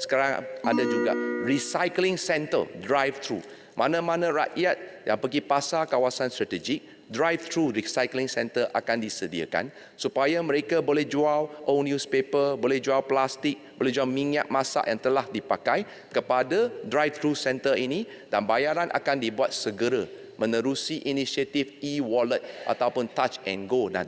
Sekarang ada juga recycling center, drive-thru. Mana-mana rakyat yang pergi pasar kawasan strategik, drive-thru recycling center akan disediakan supaya mereka boleh jual old newspaper, boleh jual plastik, boleh jual minyak masak yang telah dipakai kepada drive-thru center ini, dan bayaran akan dibuat segera menerusi inisiatif e-wallet ataupun touch and go dan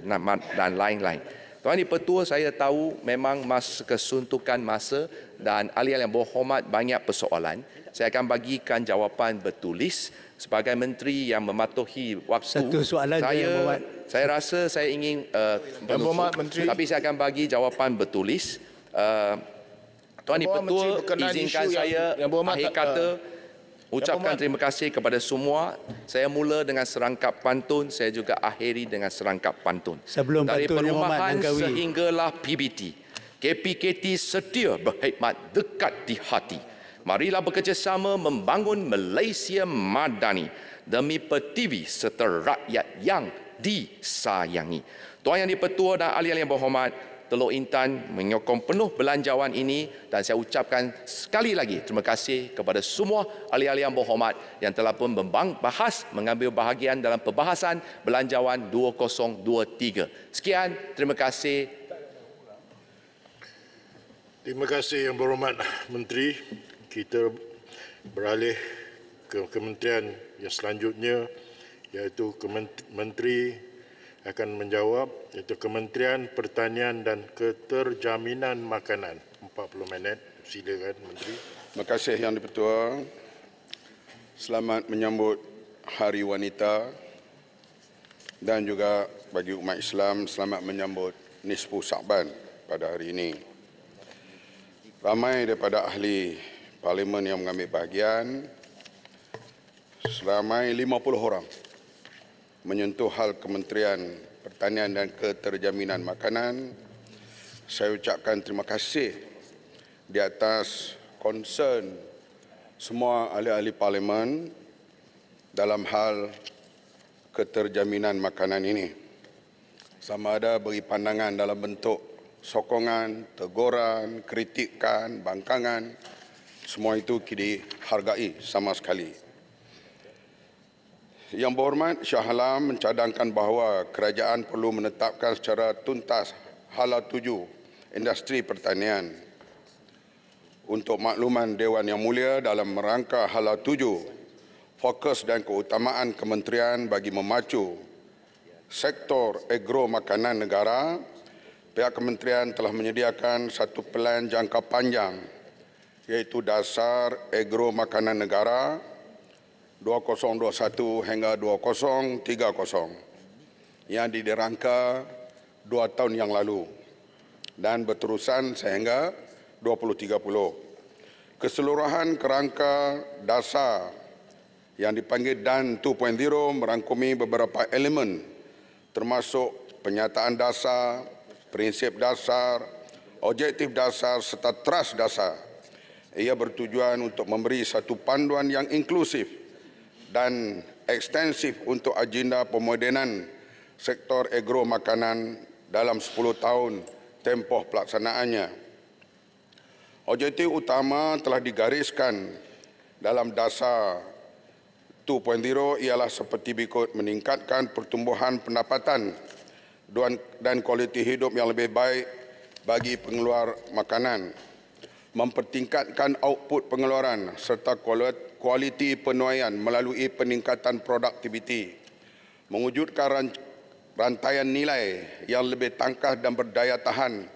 lain-lain. Tuan Dipertua, saya tahu memang kesuntukan masa dan ahli-ahli yang berhormat banyak persoalan. Saya akan bagikan jawapan bertulis sebagai menteri yang mematuhi waktu. Satu soalan saya rasa saya ingin Berhormat Menteri. tapi saya akan bagi jawapan bertulis. Tuan Dipertua, izinkan saya akhir kata ucapkan terima kasih kepada semua. Saya mula dengan serangkap pantun, saya juga akhiri dengan serangkap pantun. Sebelum dari pantun, perumahan sehinggalah PBT, KPKT setia berkhidmat dekat di hati. Marilah bekerjasama membangun Malaysia madani demi Pertiwi serta rakyat yang disayangi. Tuan Yang Dipertua dan ahli-ahli yang berhormat, Teluk Intan menyokong penuh belanjawan ini dan saya ucapkan sekali lagi terima kasih kepada semua ahli-ahli yang berhormat yang telah pun mengambil bahagian dalam perbahasan belanjawan 2023. Sekian, terima kasih. Terima kasih Yang Berhormat Menteri. Kita beralih ke kementerian yang selanjutnya, iaitu Menteri akan menjawab, iaitu Kementerian Pertanian dan Keterjaminan Makanan. 40 minit. Silakan Menteri. Terima kasih Yang Dipertua. Selamat menyambut Hari Wanita dan juga bagi umat Islam selamat menyambut Nisfu Sa'ban pada hari ini. Ramai daripada ahli Parlimen yang mengambil bahagian, seramai 50 orang menyentuh hal Kementerian Pertanian dan Keterjaminan Makanan. Saya ucapkan terima kasih di atas concern semua ahli-ahli Parlimen dalam hal keterjaminan makanan ini. Sama ada beri pandangan dalam bentuk sokongan, teguran, kritikan, bangkangan, semua itu dihargai sama sekali. Yang Berhormat Shah Alam mencadangkan bahawa kerajaan perlu menetapkan secara tuntas Hala 7 industri pertanian. Untuk makluman Dewan Yang Mulia, dalam merangka Hala 7, fokus dan keutamaan kementerian bagi memacu sektor agro makanan negara, pihak kementerian telah menyediakan satu pelan jangka panjang, iaitu Dasar Agro Makanan Negara 2021 hingga 2030 yang dirangka 2 tahun yang lalu dan berterusan sehingga 2030. Keseluruhan kerangka dasar yang dipanggil DAN 2.0 merangkumi beberapa elemen termasuk penyataan dasar, prinsip dasar, objektif dasar serta teras dasar. Ia bertujuan untuk memberi satu panduan yang inklusif dan ekstensif untuk agenda pemodenan sektor agro makanan dalam 10 tahun tempoh pelaksanaannya. Objektif utama telah digariskan dalam Dasar 2.0 ialah seperti berikut: meningkatkan pertumbuhan pendapatan dan kualiti hidup yang lebih baik bagi pengeluar makanan, mempertingkatkan output pengeluaran serta kualiti penuaian melalui peningkatan produktiviti, mewujudkan rantaian nilai yang lebih tangkas dan berdaya tahan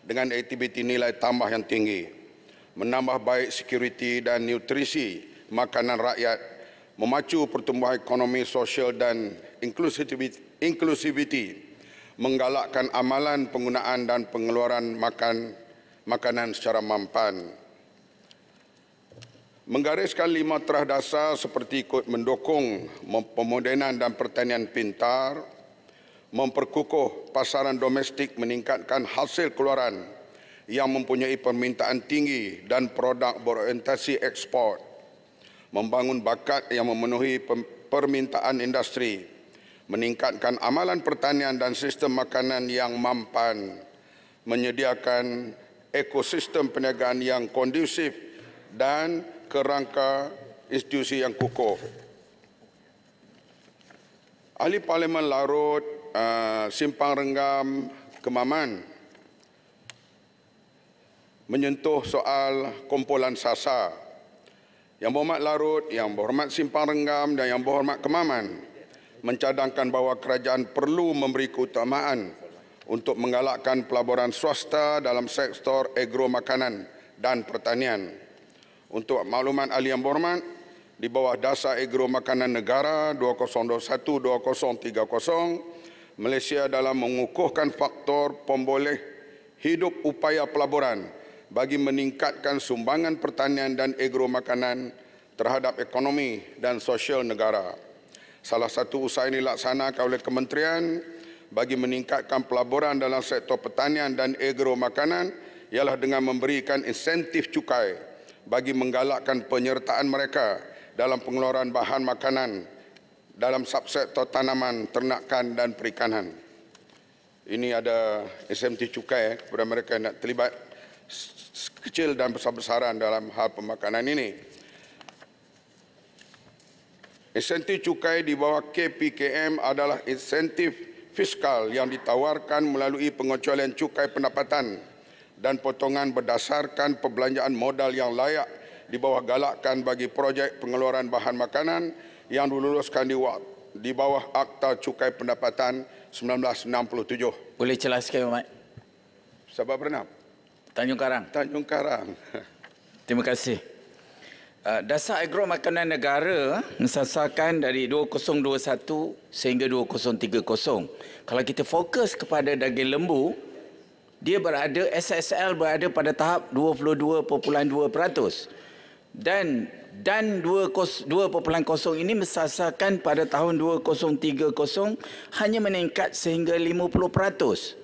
dengan aktiviti nilai tambah yang tinggi, menambah baik sekuriti dan nutrisi makanan rakyat, memacu pertumbuhan ekonomi sosial dan inklusiviti, menggalakkan amalan penggunaan dan pengeluaran makanan secara mampan. Menggariskan 5 terah dasar seperti ikut: mendukung pemodenan dan pertanian pintar, memperkukuh pasaran domestik, meningkatkan hasil keluaran yang mempunyai permintaan tinggi dan produk berorientasi ekspor, membangun bakat yang memenuhi permintaan industri, meningkatkan amalan pertanian dan sistem makanan yang mampan, menyediakan ekosistem perniagaan yang kondusif dan kerangka institusi yang kukuh. Ahli Parlimen Larut, Simpang Renggam, Kemaman menyentuh soal kumpulan SASA. Yang berhormat Larut, yang berhormat Simpang Renggam dan yang berhormat Kemaman mencadangkan bahawa kerajaan perlu memberi keutamaan untuk menggalakkan pelaburan swasta dalam sektor agro makanan dan pertanian. Untuk makluman ahli yang berhormat, di bawah Dasar Agro Makanan Negara 2021-2030, Malaysia dalam mengukuhkan faktor pemboleh hidup upaya pelaburan bagi meningkatkan sumbangan pertanian dan agro makanan terhadap ekonomi dan sosial negara. Salah satu usaha ini dilaksanakan oleh kementerian bagi meningkatkan pelaburan dalam sektor pertanian dan agro makanan ialah dengan memberikan insentif cukai bagi menggalakkan penyertaan mereka dalam pengeluaran bahan makanan dalam subsektor tanaman, ternakan dan perikanan. Ini ada insentif cukai kepada mereka yang nak terlibat kecil dan besar-besaran dalam hal pemakanan ini. Insentif cukai di bawah KPKM adalah insentif fiskal yang ditawarkan melalui pengecualian cukai pendapatan dan potongan berdasarkan perbelanjaan modal yang layak di bawah galakan bagi projek pengeluaran bahan makanan yang diluluskan di bawah Akta Cukai Pendapatan 1967. Boleh jelaskan, Mat? Sabah Bernam. Tanjung Karang. Tanjung Karang. Terima kasih. Dasar Agro Makanan Negara mensasarkan dari 2021 sehingga 2030. Kalau kita fokus kepada daging lembu, dia berada, SSL berada pada tahap 22.2%. Dan 2.0 ini mensasarkan pada tahun 2030 hanya meningkat sehingga 50%.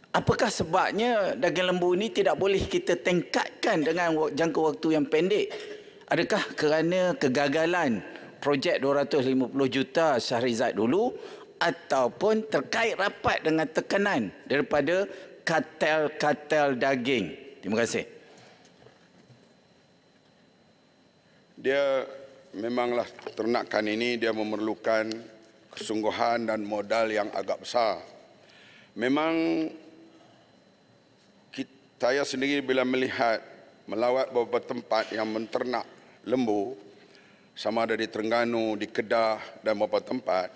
Apakah sebabnya daging lembu ini tidak boleh kita tingkatkan dengan jangka waktu yang pendek? Adakah kerana kegagalan projek 250 juta Shahrizad dulu ataupun terkait rapat dengan tekanan daripada kartel-kartel daging? Terima kasih. Dia memanglah ternakan ini dia memerlukan kesungguhan dan modal yang agak besar. Memang saya sendiri bila melihat melawat beberapa tempat yang menternak lembu, sama ada di Terengganu, di Kedah dan beberapa tempat,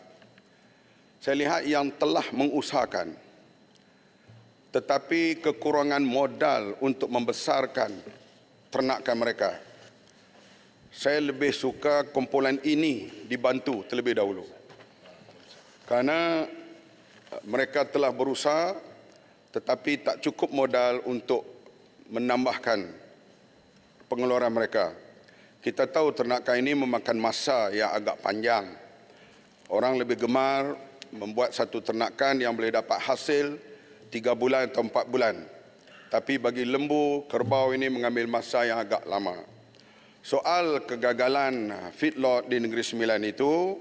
saya lihat yang telah mengusahakan tetapi kekurangan modal untuk membesarkan ternakan mereka. Saya lebih suka kumpulan ini dibantu terlebih dahulu. Kerana mereka telah berusaha tetapi tak cukup modal untuk menambahkan pengeluaran mereka. Kita tahu ternakan ini memakan masa yang agak panjang. Orang lebih gemar membuat satu ternakan yang boleh dapat hasil 3 bulan atau 4 bulan. Tapi bagi lembu, kerbau ini mengambil masa yang agak lama. Soal kegagalan feedlot di Negeri Sembilan itu,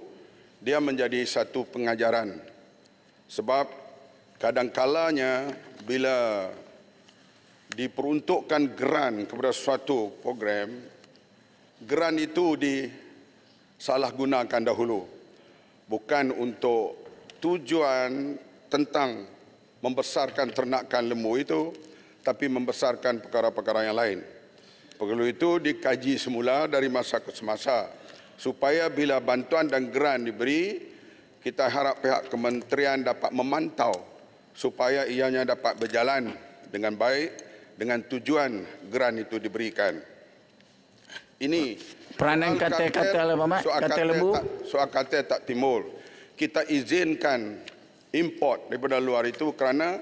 dia menjadi satu pengajaran. Sebab kadang-kalanya bila diperuntukkan geran kepada suatu program, geran itu disalahgunakan dahulu. Bukan untuk tujuan tentang membesarkan ternakan lembu itu, tapi membesarkan perkara-perkara yang lain. Perlu itu dikaji semula dari masa ke semasa, supaya bila bantuan dan geran diberi, kita harap pihak kementerian dapat memantau supaya ianya dapat berjalan dengan baik dengan tujuan geran itu diberikan. Ini peranan kartel-kartel apa, Mat? Kartel lembu? Soal kartel tak timbul. Kita izinkan import daripada luar itu kerana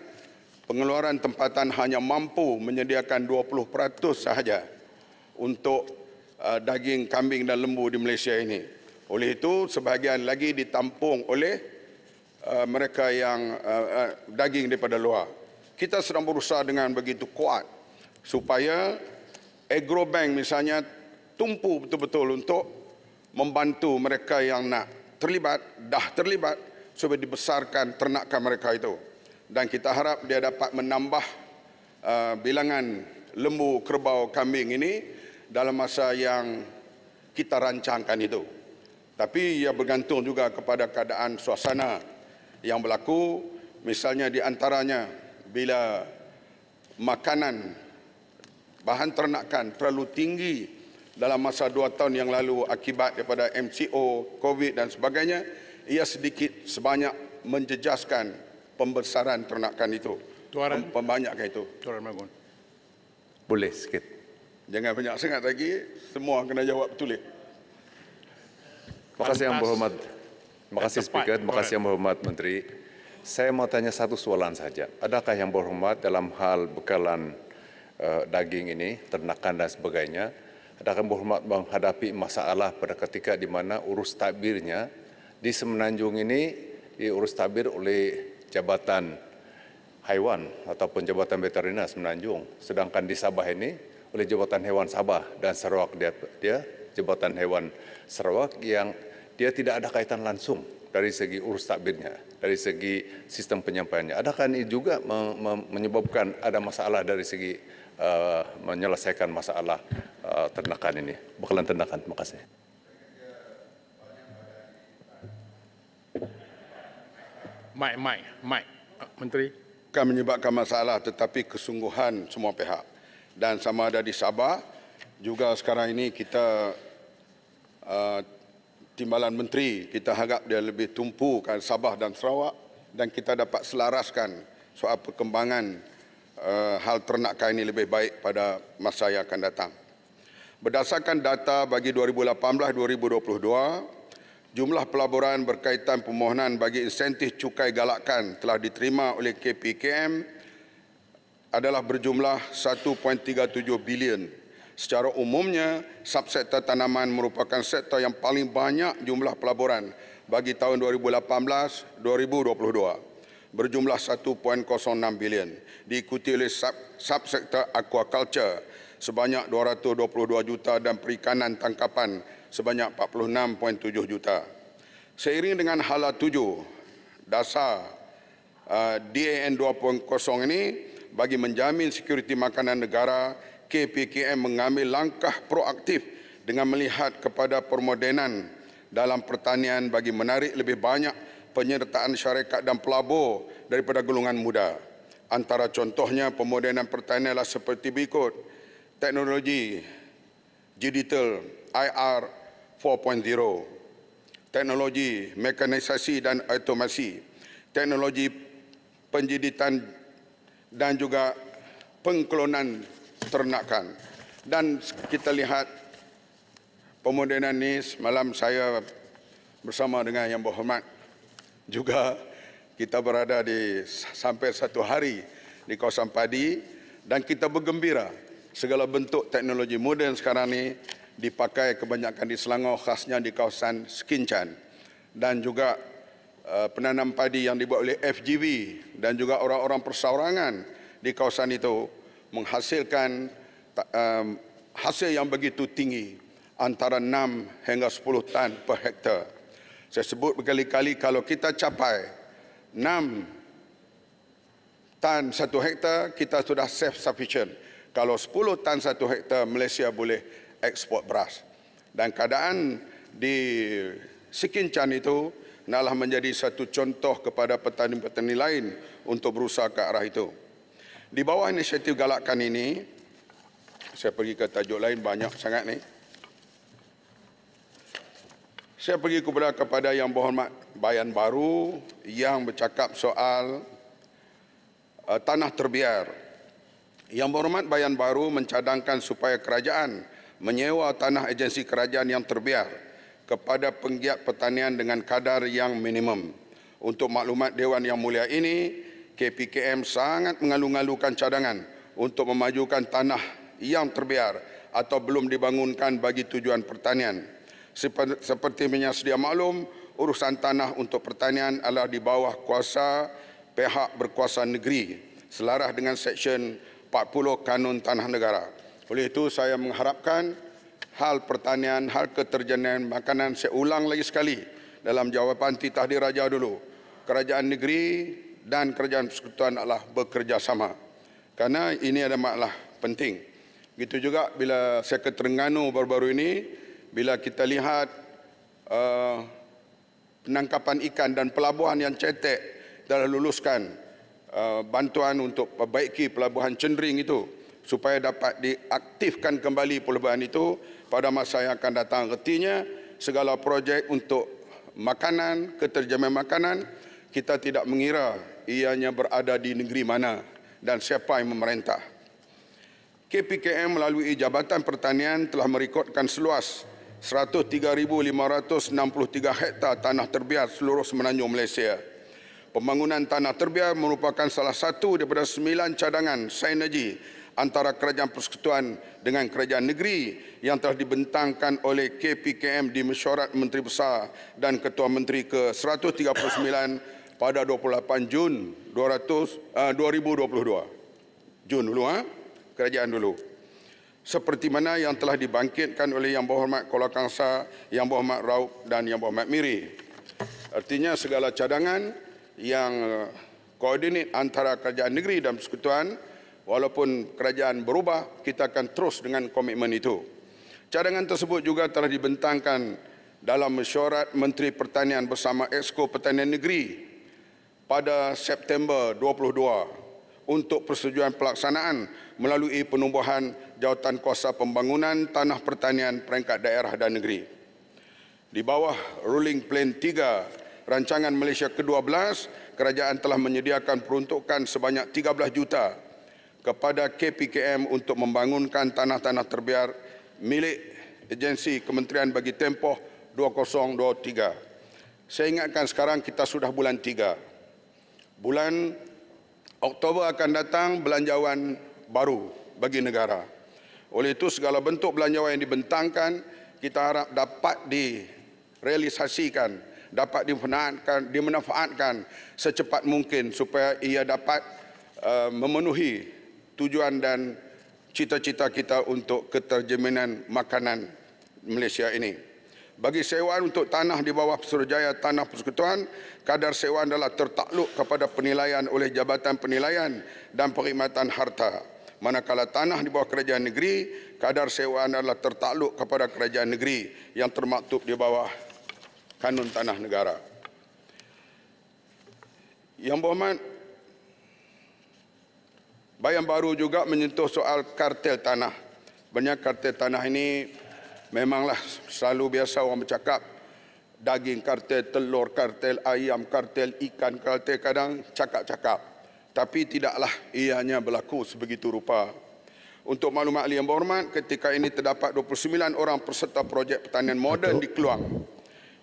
pengeluaran tempatan hanya mampu menyediakan 20% sahaja untuk daging kambing dan lembu di Malaysia ini. Oleh itu, sebahagian lagi ditampung oleh mereka yang daging daripada luar. Kita sedang berusaha dengan begitu kuat supaya Agrobank misalnya tumpu betul-betul untuk membantu mereka yang nak terlibat, dah terlibat, supaya dibesarkan ternakan mereka itu. Dan kita harap dia dapat menambah bilangan lembu, kerbau, kambing ini dalam masa yang kita rancangkan itu. Tapi ia bergantung juga kepada keadaan suasana yang berlaku. Misalnya di antaranya bila makanan, bahan ternakan terlalu tinggi dalam masa 2 tahun yang lalu akibat daripada MCO, COVID dan sebagainya, ia sedikit sebanyak menjejaskan pembesaran ternakan itu. Tuaran. Pembanyakkan itu. Tuan Magun. Boleh sikit. Jangan banyak sangat lagi, semua kena jawab betul. Terima kasih Yang Berhormat. Terima kasih Tepat. Speaker. Terima kasih Yang Berhormat Menteri. Saya mau tanya satu soalan saja. Adakah Yang Berhormat dalam hal bekalan daging ini, ternakan dan sebagainya, adakah Yang Berhormat menghadapi masalah pada ketika di mana urus tadbirnya di Semenanjung ini diurus tadbir oleh Jabatan Haiwan ataupun Jabatan Veteriner Semenanjung, sedangkan di Sabah ini oleh Jabatan Hewan Sabah dan Sarawak, dia Jabatan Hewan Sarawak yang dia tidak ada kaitan langsung dari segi urus tadbirnya, dari segi sistem penyampaiannya. Adakah ini juga menyebabkan ada masalah dari segi menyelesaikan masalah ternakan ini, bekalan ternakan? Terima kasih. Mike. Menteri. Akan menyebabkan masalah, tetapi kesungguhan semua pihak. Dan sama ada di Sabah, juga sekarang ini kita Timbalan Menteri, kita harap dia lebih tumpukan Sabah dan Sarawak dan kita dapat selaraskan soal perkembangan hal ternakan ini lebih baik pada masa yang akan datang. Berdasarkan data bagi 2018-2022, jumlah pelaburan berkaitan permohonan bagi insentif cukai galakan telah diterima oleh KPKM adalah berjumlah 1.37 bilion. Secara umumnya, subsektor tanaman merupakan sektor yang paling banyak jumlah pelaburan bagi tahun 2018-2022, berjumlah 1.06 bilion. Diikuti oleh subsektor aquaculture sebanyak 222 juta dan perikanan tangkapan sebanyak 46.7 juta. Seiring dengan hala 7 dasar DAN 2.0 ini, bagi menjamin sekuriti makanan negara, KPKM mengambil langkah proaktif dengan melihat kepada permodenan dalam pertanian bagi menarik lebih banyak penyertaan syarikat dan pelabur daripada golongan muda. Antara contohnya pemodenan pertanian adalah seperti berikut: teknologi digital IR 4.0, teknologi mekanisasi dan automasi, teknologi penjiditan dan juga pengklonan ternakan. Dan kita lihat pemodenan ini, semalam saya bersama dengan Yang Berhormat juga kita berada di sampai 1 hari di kawasan padi dan kita bergembira segala bentuk teknologi moden sekarang ini dipakai kebanyakan di Selangor, khasnya di kawasan Skincan, dan juga penanam padi yang dibuat oleh FGV dan juga orang-orang perseorangan di kawasan itu menghasilkan hasil yang begitu tinggi, antara 6 hingga 10 tan per hektar. Saya sebut berkali-kali, kalau kita capai 6 tan 1 hektar, kita sudah self-sufficient. Kalau 10 tan 1 hektar, Malaysia boleh ekspor beras. Dan keadaan di Skincan itu adalah menjadi satu contoh kepada petani-petani lain untuk berusaha ke arah itu. Di bawah inisiatif galakan ini, saya pergi ke tajuk lain banyak sangat ni. Saya pergi kepada Yang Berhormat Bayan Baru yang bercakap soal tanah terbiar. Yang Berhormat Bayan Baru mencadangkan supaya kerajaan menyewa tanah agensi kerajaan yang terbiar kepada penggiat pertanian dengan kadar yang minimum. Untuk maklumat Dewan Yang Mulia ini, KPKM sangat mengalu-alukan cadangan untuk memajukan tanah yang terbiar atau belum dibangunkan bagi tujuan pertanian. Seperti yang sedia maklum, urusan tanah untuk pertanian adalah di bawah kuasa pihak berkuasa negeri selaras dengan Seksyen 40 Kanun Tanah Negara. Oleh itu saya mengharapkan hal pertanian, hal keterjaminan makanan, saya ulang lagi sekali dalam jawapan titah diraja dulu. Kerajaan negeri dan kerajaan persekutuan adalah bekerjasama. Karena ini ada masalah penting. Begitu juga bila saya ke Terengganu baru-baru ini, bila kita lihat penangkapan ikan dan pelabuhan yang cetek telah luluskan bantuan untuk perbaiki pelabuhan Cendring itu supaya dapat diaktifkan kembali pelabuhan itu pada masa yang akan datang. Artinya segala projek untuk makanan, keterjamian makanan, kita tidak mengira ianya berada di negeri mana dan siapa yang memerintah. KPKM melalui Jabatan Pertanian telah merekodkan seluas 103,563 hektar tanah terbiar seluruh semenanjung Malaysia. Pembangunan tanah terbiar merupakan salah satu daripada 9 cadangan sinergi antara Kerajaan Persekutuan dengan Kerajaan Negeri yang telah dibentangkan oleh KPKM di Mesyuarat Menteri Besar dan Ketua Menteri ke-139 pada 28 Jun 2022. Jun dulu, Kerajaan dulu. Seperti mana yang telah dibangkitkan oleh Yang Berhormat Kuala Kangsar, Yang Berhormat Raub dan Yang Berhormat Miri. Artinya segala cadangan yang koordinat antara Kerajaan Negeri dan Persekutuan, walaupun kerajaan berubah, kita akan terus dengan komitmen itu. Cadangan tersebut juga telah dibentangkan dalam Mesyuarat Menteri Pertanian bersama Exco Pertanian Negeri pada September 22 untuk persetujuan pelaksanaan melalui penumbuhan Jawatan Kuasa Pembangunan Tanah Pertanian peringkat daerah dan negeri. Di bawah Ruling Plan 3 Rancangan Malaysia ke-12, kerajaan telah menyediakan peruntukan sebanyak 13 juta kepada KPKM untuk membangunkan tanah-tanah terbiar milik agensi kementerian bagi tempoh 2023. Saya ingatkan sekarang kita sudah bulan 3. Bulan Oktober akan datang belanjawan baru bagi negara. Oleh itu segala bentuk belanjawan yang dibentangkan kita harap dapat direalisasikan, dapat dimanfaatkan secepat mungkin supaya ia dapat memenuhi tujuan dan cita-cita kita untuk keterjaminan makanan Malaysia ini. Bagi sewaan untuk tanah di bawah Pesuruhjaya Tanah Persekutuan, kadar sewaan adalah tertakluk kepada penilaian oleh Jabatan Penilaian dan Perkhidmatan Harta. Manakala tanah di bawah Kerajaan Negeri, kadar sewaan adalah tertakluk kepada Kerajaan Negeri yang termaktub di bawah Kanun Tanah Negara. Yang Berhormat, Bayan Baru juga menyentuh soal kartel tanah. Banyak kartel tanah ini memanglah selalu biasa orang bercakap daging kartel, telur kartel, ayam kartel, ikan kartel, kadang cakap-cakap. Tapi tidaklah ianya berlaku sebegitu rupa. Untuk maklumat ahli yang berhormat, ketika ini terdapat 29 orang peserta projek pertanian moden di Keluang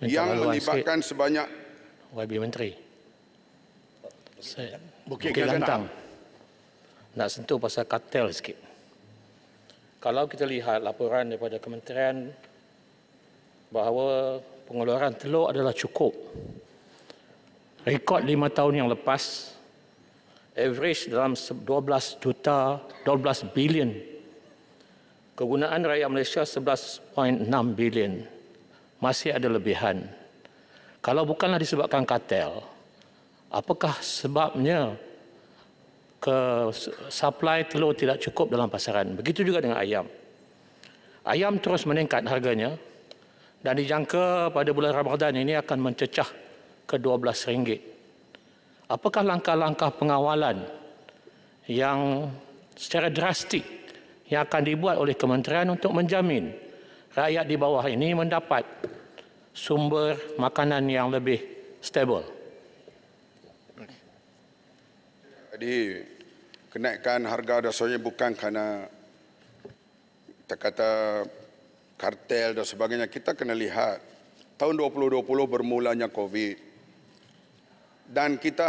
yang melibatkan sebanyak YB Menteri. Bukit Gantang. Nak sentuh pasal kartel sikit. Kalau kita lihat laporan daripada kementerian bahawa pengeluaran telur adalah cukup. Rekod 5 tahun yang lepas, average dalam 12 bilion. Kegunaan rakyat Malaysia 11.6 bilion. Masih ada lebihan. Kalau bukanlah disebabkan kartel, apakah sebabnya supply telur tidak cukup dalam pasaran? Begitu juga dengan ayam. Ayam terus meningkat harganya dan dijangka pada bulan Ramadan ini akan mencecah ke RM12. Apakah langkah-langkah pengawalan yang secara drastik yang akan dibuat oleh kementerian untuk menjamin rakyat di bawah ini mendapat sumber makanan yang lebih stabil? Jadi kenaikan harga dasarnya bukan kerana kita kata kartel dan sebagainya. Kita kena lihat tahun 2020 bermulanya COVID dan kita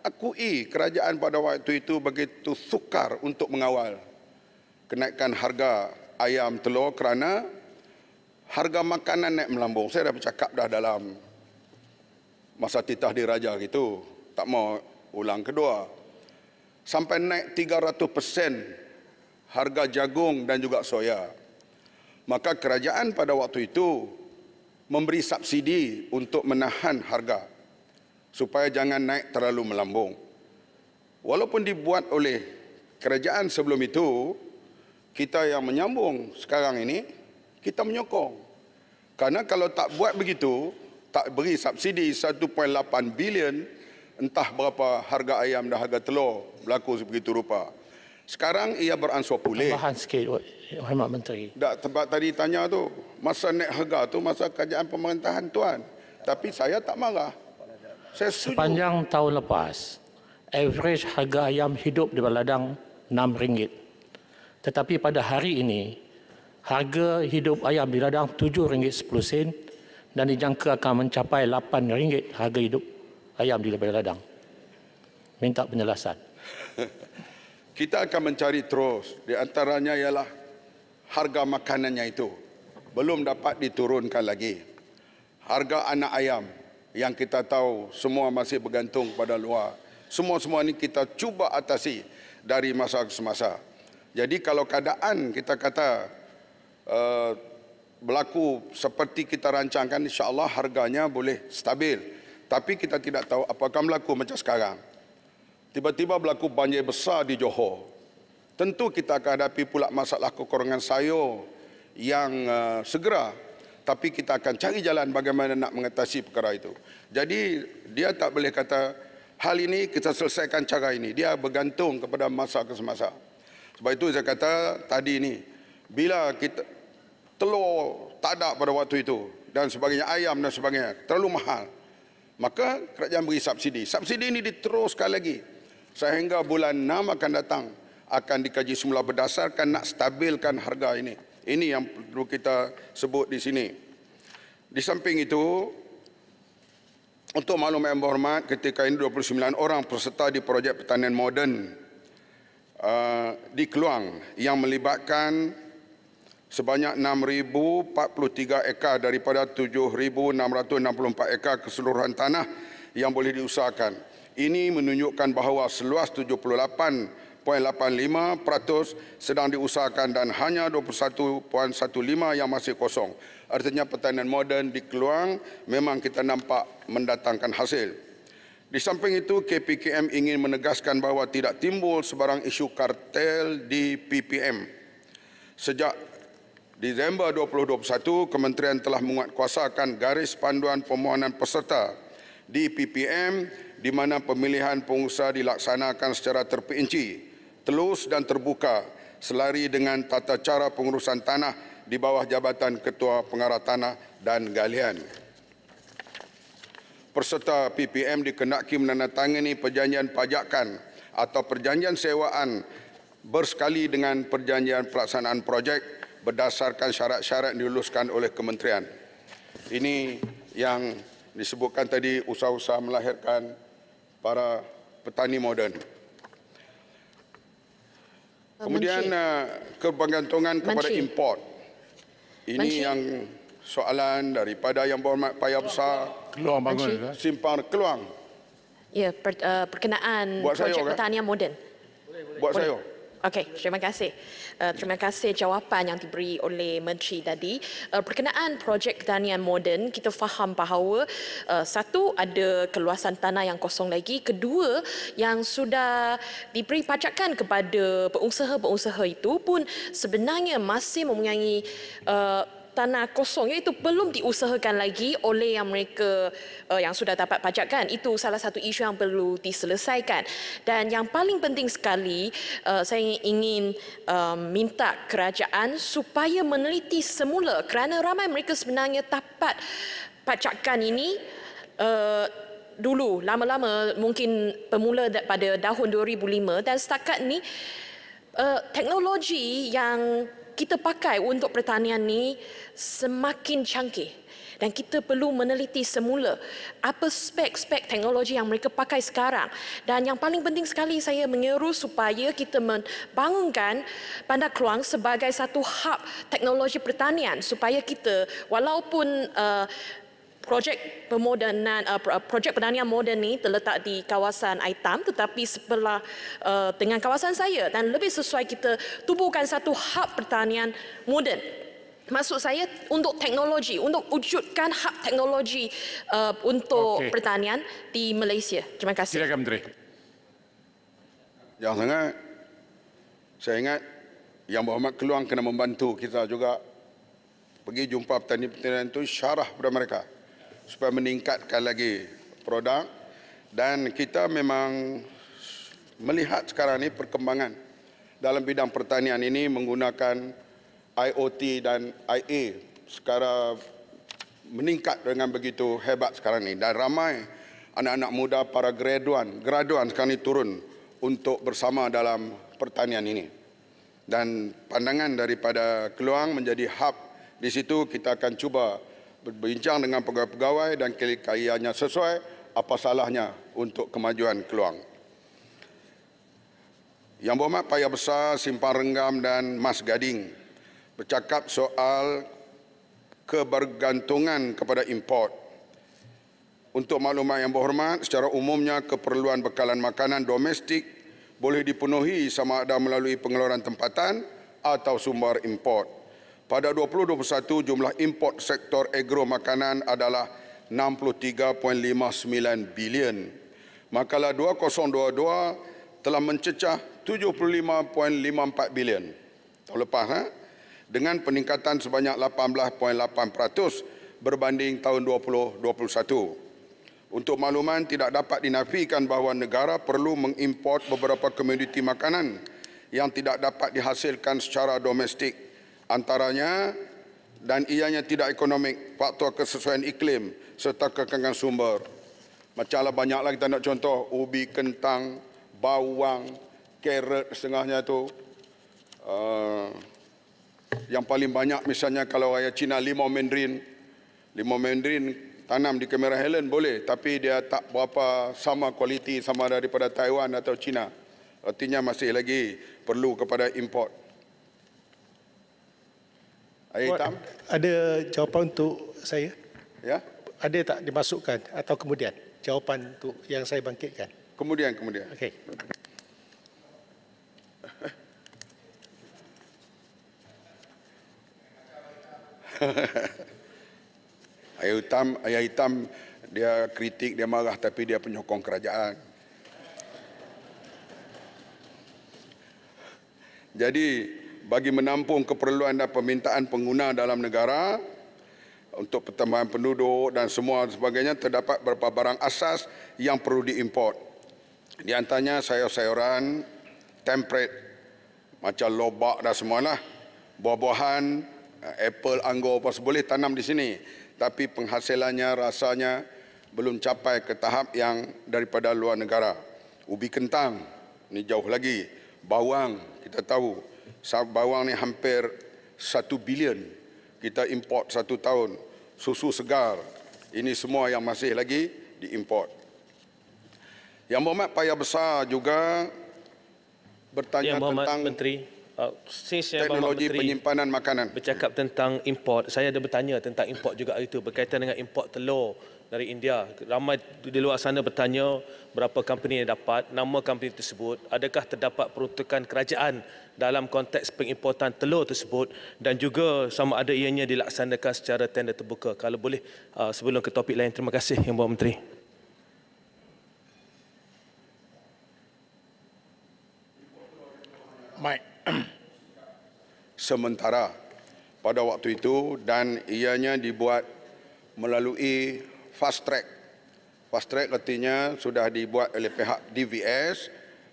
akui kerajaan pada waktu itu begitu sukar untuk mengawal kenaikan harga ayam telur kerana harga makanan naik melambung. Saya dah bercakap dah dalam masa titah diraja gitu, tak mau ulang kedua. Sampai naik 300% harga jagung dan juga soya. Maka kerajaan pada waktu itu memberi subsidi untuk menahan harga supaya jangan naik terlalu melambung. Walaupun dibuat oleh kerajaan sebelum itu, kita yang menyambung sekarang ini, kita menyokong. Karena kalau tak buat begitu, tak beri subsidi 1.8 bilion, entah berapa harga ayam dan harga telur berlaku sebegitu rupa. Sekarang ia beransur pulih. Tambahan sikit, Hormat Menteri. Tak, tempat tadi tanya tu, masa naik harga tu masa kerajaan pemerintahan tuan. Tapi saya tak marah. Saya setuju. Sepanjang tahun lepas, average harga ayam hidup di ladang RM6. Tetapi pada hari ini, harga hidup ayam di ladang RM7.10 dan dijangka akan mencapai RM8 harga hidup ayam di ladang. Minta penjelasan. Kita akan mencari terus. Di antaranya ialah harga makanannya itu belum dapat diturunkan lagi. Harga anak ayam yang kita tahu semua masih bergantung pada luar. Semua ini kita cuba atasi dari masa ke semasa. Jadi kalau keadaan kita kata berlaku seperti kita rancangkan, insya-Allah harganya boleh stabil. Tapi kita tidak tahu apakah berlaku macam sekarang. Tiba-tiba berlaku banjir besar di Johor. Tentu kita akan hadapi pula masalah kekurangan sayur yang segera. Tapi kita akan cari jalan bagaimana nak mengatasi perkara itu. Jadi dia tak boleh kata hal ini kita selesaikan cara ini. Dia bergantung kepada masa ke semasa. Sebab itu saya kata tadi ini, bila kita telur tak ada pada waktu itu dan sebagainya, ayam dan sebagainya terlalu mahal, maka kerajaan beri subsidi. Subsidi ini diteruskan lagi sehingga bulan 6 akan datang, akan dikaji semula berdasarkan nak stabilkan harga ini. Ini yang perlu kita sebut di sini. Di samping itu, untuk maklum yang berhormat, ketika ini 29 orang peserta di projek pertanian moden di Keluang yang melibatkan sebanyak 6,043 ekar daripada 7,664 ekar keseluruhan tanah yang boleh diusahakan. Ini menunjukkan bahawa seluas 78.85% sedang diusahakan dan hanya 21.15% yang masih kosong. Artinya pertanian moden di Keluang memang kita nampak mendatangkan hasil. Di samping itu, KPKM ingin menegaskan bahawa tidak timbul sebarang isu kartel di PPM. Sejak Disember 2021, Kementerian telah menguatkuasakan garis panduan permohonan peserta di PPM di mana pemilihan pengusaha dilaksanakan secara terperinci, telus dan terbuka selari dengan tata cara pengurusan tanah di bawah jabatan Ketua Pengarah Tanah dan Galian. Peserta PPM dikenaki menandatangani perjanjian pajakan atau perjanjian sewaan bersekali dengan perjanjian pelaksanaan projek berdasarkan syarat-syarat yang diluluskan oleh kementerian. Ini yang disebutkan tadi, usaha-usaha melahirkan para petani moden. Kemudian kebergantungan kepada import. Ini yang soalan daripada yang berhormat Payah Besar Keluang bangun. Simpang Keluang. Ya, perkenaan Buat projek sayur, kan? pertanian moden. Buat saya. Okey, terima kasih. Terima kasih jawapan yang diberi oleh Menteri tadi. Berkenaan projek pertanian moden, kita faham bahawa satu, ada keluasan tanah yang kosong lagi. Kedua, yang sudah diberi pajakan kepada pengusaha-pengusaha itu pun sebenarnya masih mempunyai tanah kosong, iaitu belum diusahakan lagi oleh yang mereka yang sudah dapat pajakan. Itu salah satu isu yang perlu diselesaikan. Dan yang paling penting sekali, saya ingin minta kerajaan supaya meneliti semula, kerana ramai mereka sebenarnya dapat pajakan ini dulu, lama-lama, mungkin bermula pada tahun 2005, dan setakat ni teknologi yang kita pakai untuk pertanian ni semakin canggih dan kita perlu meneliti semula apa spek-spek teknologi yang mereka pakai sekarang. Dan yang paling penting sekali, saya menyeru supaya kita membangunkan Bandar Keluang sebagai satu hub teknologi pertanian supaya kita, walaupun projek pemodenan, projek pertanian moden ni terletak di kawasan Aitam, tetapi sebelah dengan kawasan saya, dan lebih sesuai kita tubuhkan satu hub pertanian moden. Maksud saya untuk teknologi, untuk wujudkan hub teknologi untuk pertanian di Malaysia. Terima kasih. Silakan Menteri. Jangan sangat. Saya ingat Yang Berhormat Keluang kena membantu kita juga pergi jumpa petani-petani itu, syarah kepada mereka supaya meningkatkan lagi produk. Dan kita memang melihat sekarang ini perkembangan dalam bidang pertanian ini menggunakan IoT dan IA secara meningkat dengan begitu hebat sekarang ini. Dan ramai anak-anak muda, para graduan sekarang ini turun untuk bersama dalam pertanian ini. Dan pandangan daripada Keluang menjadi hub. Di situ kita akan cuba berbincang dengan pegawai-pegawai dan kaya-kayanya sesuai, apa salahnya untuk kemajuan Keluang. Yang Berhormat Paya Besar, Simpang Renggam dan Mas Gading bercakap soal kebergantungan kepada import. Untuk maklumat Yang Berhormat, secara umumnya keperluan bekalan makanan domestik boleh dipenuhi sama ada melalui pengeluaran tempatan atau sumber import. Pada 2021, jumlah import sektor agro makanan adalah 63.59 bilion. Makalah 2022 telah mencecah 75.54 bilion. Tahun lepas, dengan peningkatan sebanyak 18.8% berbanding tahun 2021. Untuk makluman, tidak dapat dinafikan bahawa negara perlu mengimport beberapa komoditi makanan yang tidak dapat dihasilkan secara domestik. Antaranya dan ianya tidak ekonomik, faktor kesesuaian iklim serta kekangan sumber. Macamlah banyaklah kita nak contoh, ubi, kentang, bawang, carrot setengahnya tu. Yang paling banyak misalnya kalau raya Cina limau mandarin tanam di Cameron Highland boleh, tapi dia tak berapa sama kualiti sama daripada Taiwan atau Cina. Artinya masih lagi perlu kepada import. Hitam? Ada jawapan untuk saya? Ya? Ada tak dimasukkan atau kemudian jawapan untuk yang saya bangkitkan? Kemudian. Okey. Ayah hitam dia kritik, dia marah, tapi dia penyokong kerajaan. Jadi bagi menampung keperluan dan permintaan pengguna dalam negara untuk pertambahan penduduk dan semua sebagainya, terdapat beberapa barang asas yang perlu diimport. Di antaranya sayur-sayuran, temperate, macam lobak dan semualah, buah-buahan, apple, anggur, apa boleh tanam di sini. Tapi penghasilannya rasanya belum capai ke tahap yang daripada luar negara. Ubi kentang, ini jauh lagi. Bawang, kita tahu. Bawang ni hampir 1 bilion kita import satu tahun. Susu segar, ini semua yang masih lagi diimport. Yang Berhormat Paya Besar juga bertanya tentang Menteri, teknologi penyimpanan makanan. Bercakap tentang import, saya ada bertanya tentang import juga itu berkaitan dengan import telur dari India. Ramai di luar sana bertanya berapa company yang dapat, nama company tersebut, adakah terdapat peruntukan kerajaan dalam konteks pengimportan telur tersebut dan juga sama ada ianya dilaksanakan secara tender terbuka. Kalau boleh sebelum ke topik lain. Terima kasih Yang Berhormat Menteri. Sementara pada waktu itu dan ianya dibuat melalui fast track. Fast track artinya sudah dibuat oleh pihak DVS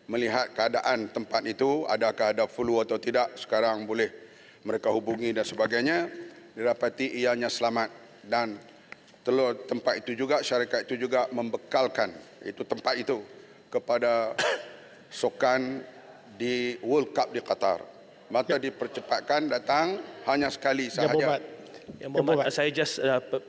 melihat keadaan tempat itu, adakah ada flu atau tidak, sekarang boleh mereka hubungi dan sebagainya, didapati ianya selamat. Dan telur tempat itu juga, syarikat itu juga membekalkan itu tempat itu kepada sukan di World Cup di Qatar. Maka dipercepatkan datang hanya sekali sahaja. Yang Berhormat, saya just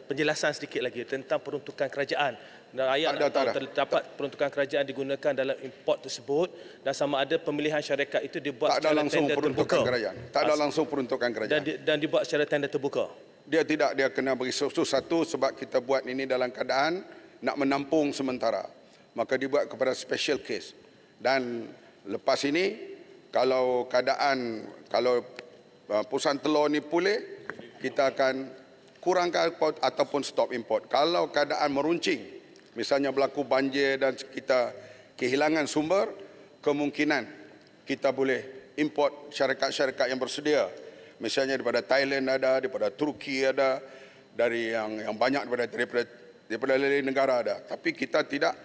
penjelasan sedikit lagi tentang peruntukan kerajaan. Dan rakyat nak tahu terdapat peruntukan kerajaan digunakan dalam import tersebut dan sama ada pemilihan syarikat itu dibuat secara tender terbuka. Tak ada langsung peruntukan kerajaan. Dan dibuat secara tender terbuka. Dia tidak, dia kena beri satu sebab kita buat ini dalam keadaan nak menampung sementara. Maka dibuat kepada special case. Dan lepas ini kalau keadaan, kalau perusahaan telur ni pulih, kita akan kurangkan import ataupun stop import. Kalau keadaan meruncing, misalnya berlaku banjir dan kita kehilangan sumber, kemungkinan kita boleh import syarikat-syarikat yang bersedia. Misalnya daripada Thailand ada, daripada Turki ada, dari yang banyak daripada lain negara ada. Tapi kita tidak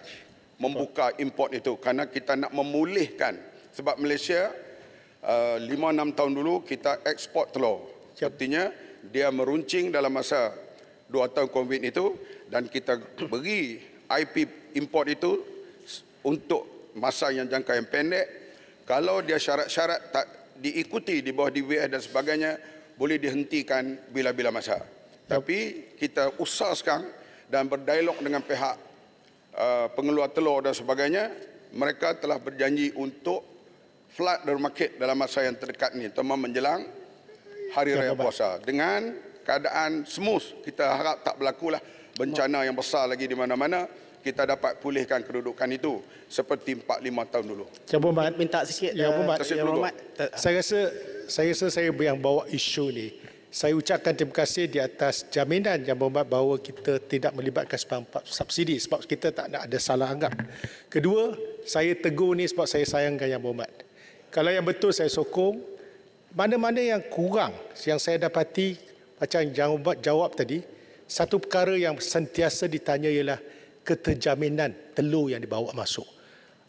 membuka import itu kerana kita nak memulihkan. Sebab Malaysia 5-6 tahun dulu kita ekspor telur. Artinya dia meruncing dalam masa 2 tahun COVID itu dan kita beri IP import itu untuk masa yang jangka yang pendek. Kalau dia syarat-syarat tak diikuti di bawah DWS dan sebagainya, boleh dihentikan bila-bila masa. Tapi kita usaha sekarang dan berdialog dengan pihak pengeluar telur dan sebagainya, mereka telah berjanji untuk flood the market dalam masa yang terdekat ini, terutama menjelang Hari Raya Puasa. Dengan keadaan smooth, kita harap tak berlakulah bencana yang besar lagi di mana-mana, kita dapat pulihkan kedudukan itu seperti 4-5 tahun dulu. Yang Berhormat, minta sikit. Yang Berhormat, saya rasa saya yang bawa isu ni. Saya ucapkan terima kasih di atas jaminan Yang Berhormat bahawa kita tidak melibatkan subsidi sebab kita tak nak ada salah anggap. Kedua, saya tegur ni sebab saya sayangkan Yang Berhormat. Kalau yang betul saya sokong, mana-mana yang kurang yang saya dapati macam Yang Berhormat jawab tadi, satu perkara yang sentiasa ditanya ialah keterjaminan telur yang dibawa masuk.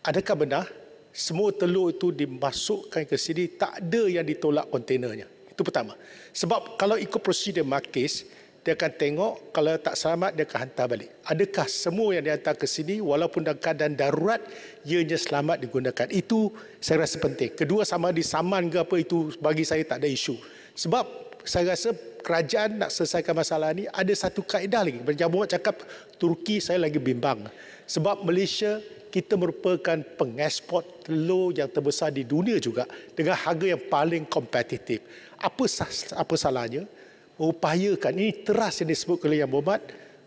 Adakah benar semua telur itu dimasukkan ke sini, tak ada yang ditolak kontainernya? Itu pertama. Sebab kalau ikut prosedur Makis, dia akan tengok, kalau tak selamat dia akan hantar balik. Adakah semua yang dihantar ke sini walaupun dalam keadaan darurat ianya selamat digunakan? Itu saya rasa penting. Kedua, sama disaman ke apa, itu bagi saya tak ada isu. Sebab saya rasa kerajaan nak selesaikan masalah ni ada satu kaedah lagi. Yang Berhormat cakap Turki, saya lagi bimbang. Sebab Malaysia kita merupakan pengeksport telur yang terbesar di dunia juga dengan harga yang paling kompetitif. Apa salahnya mengupayakan, ini teras yang disebut oleh Yang Berhormat,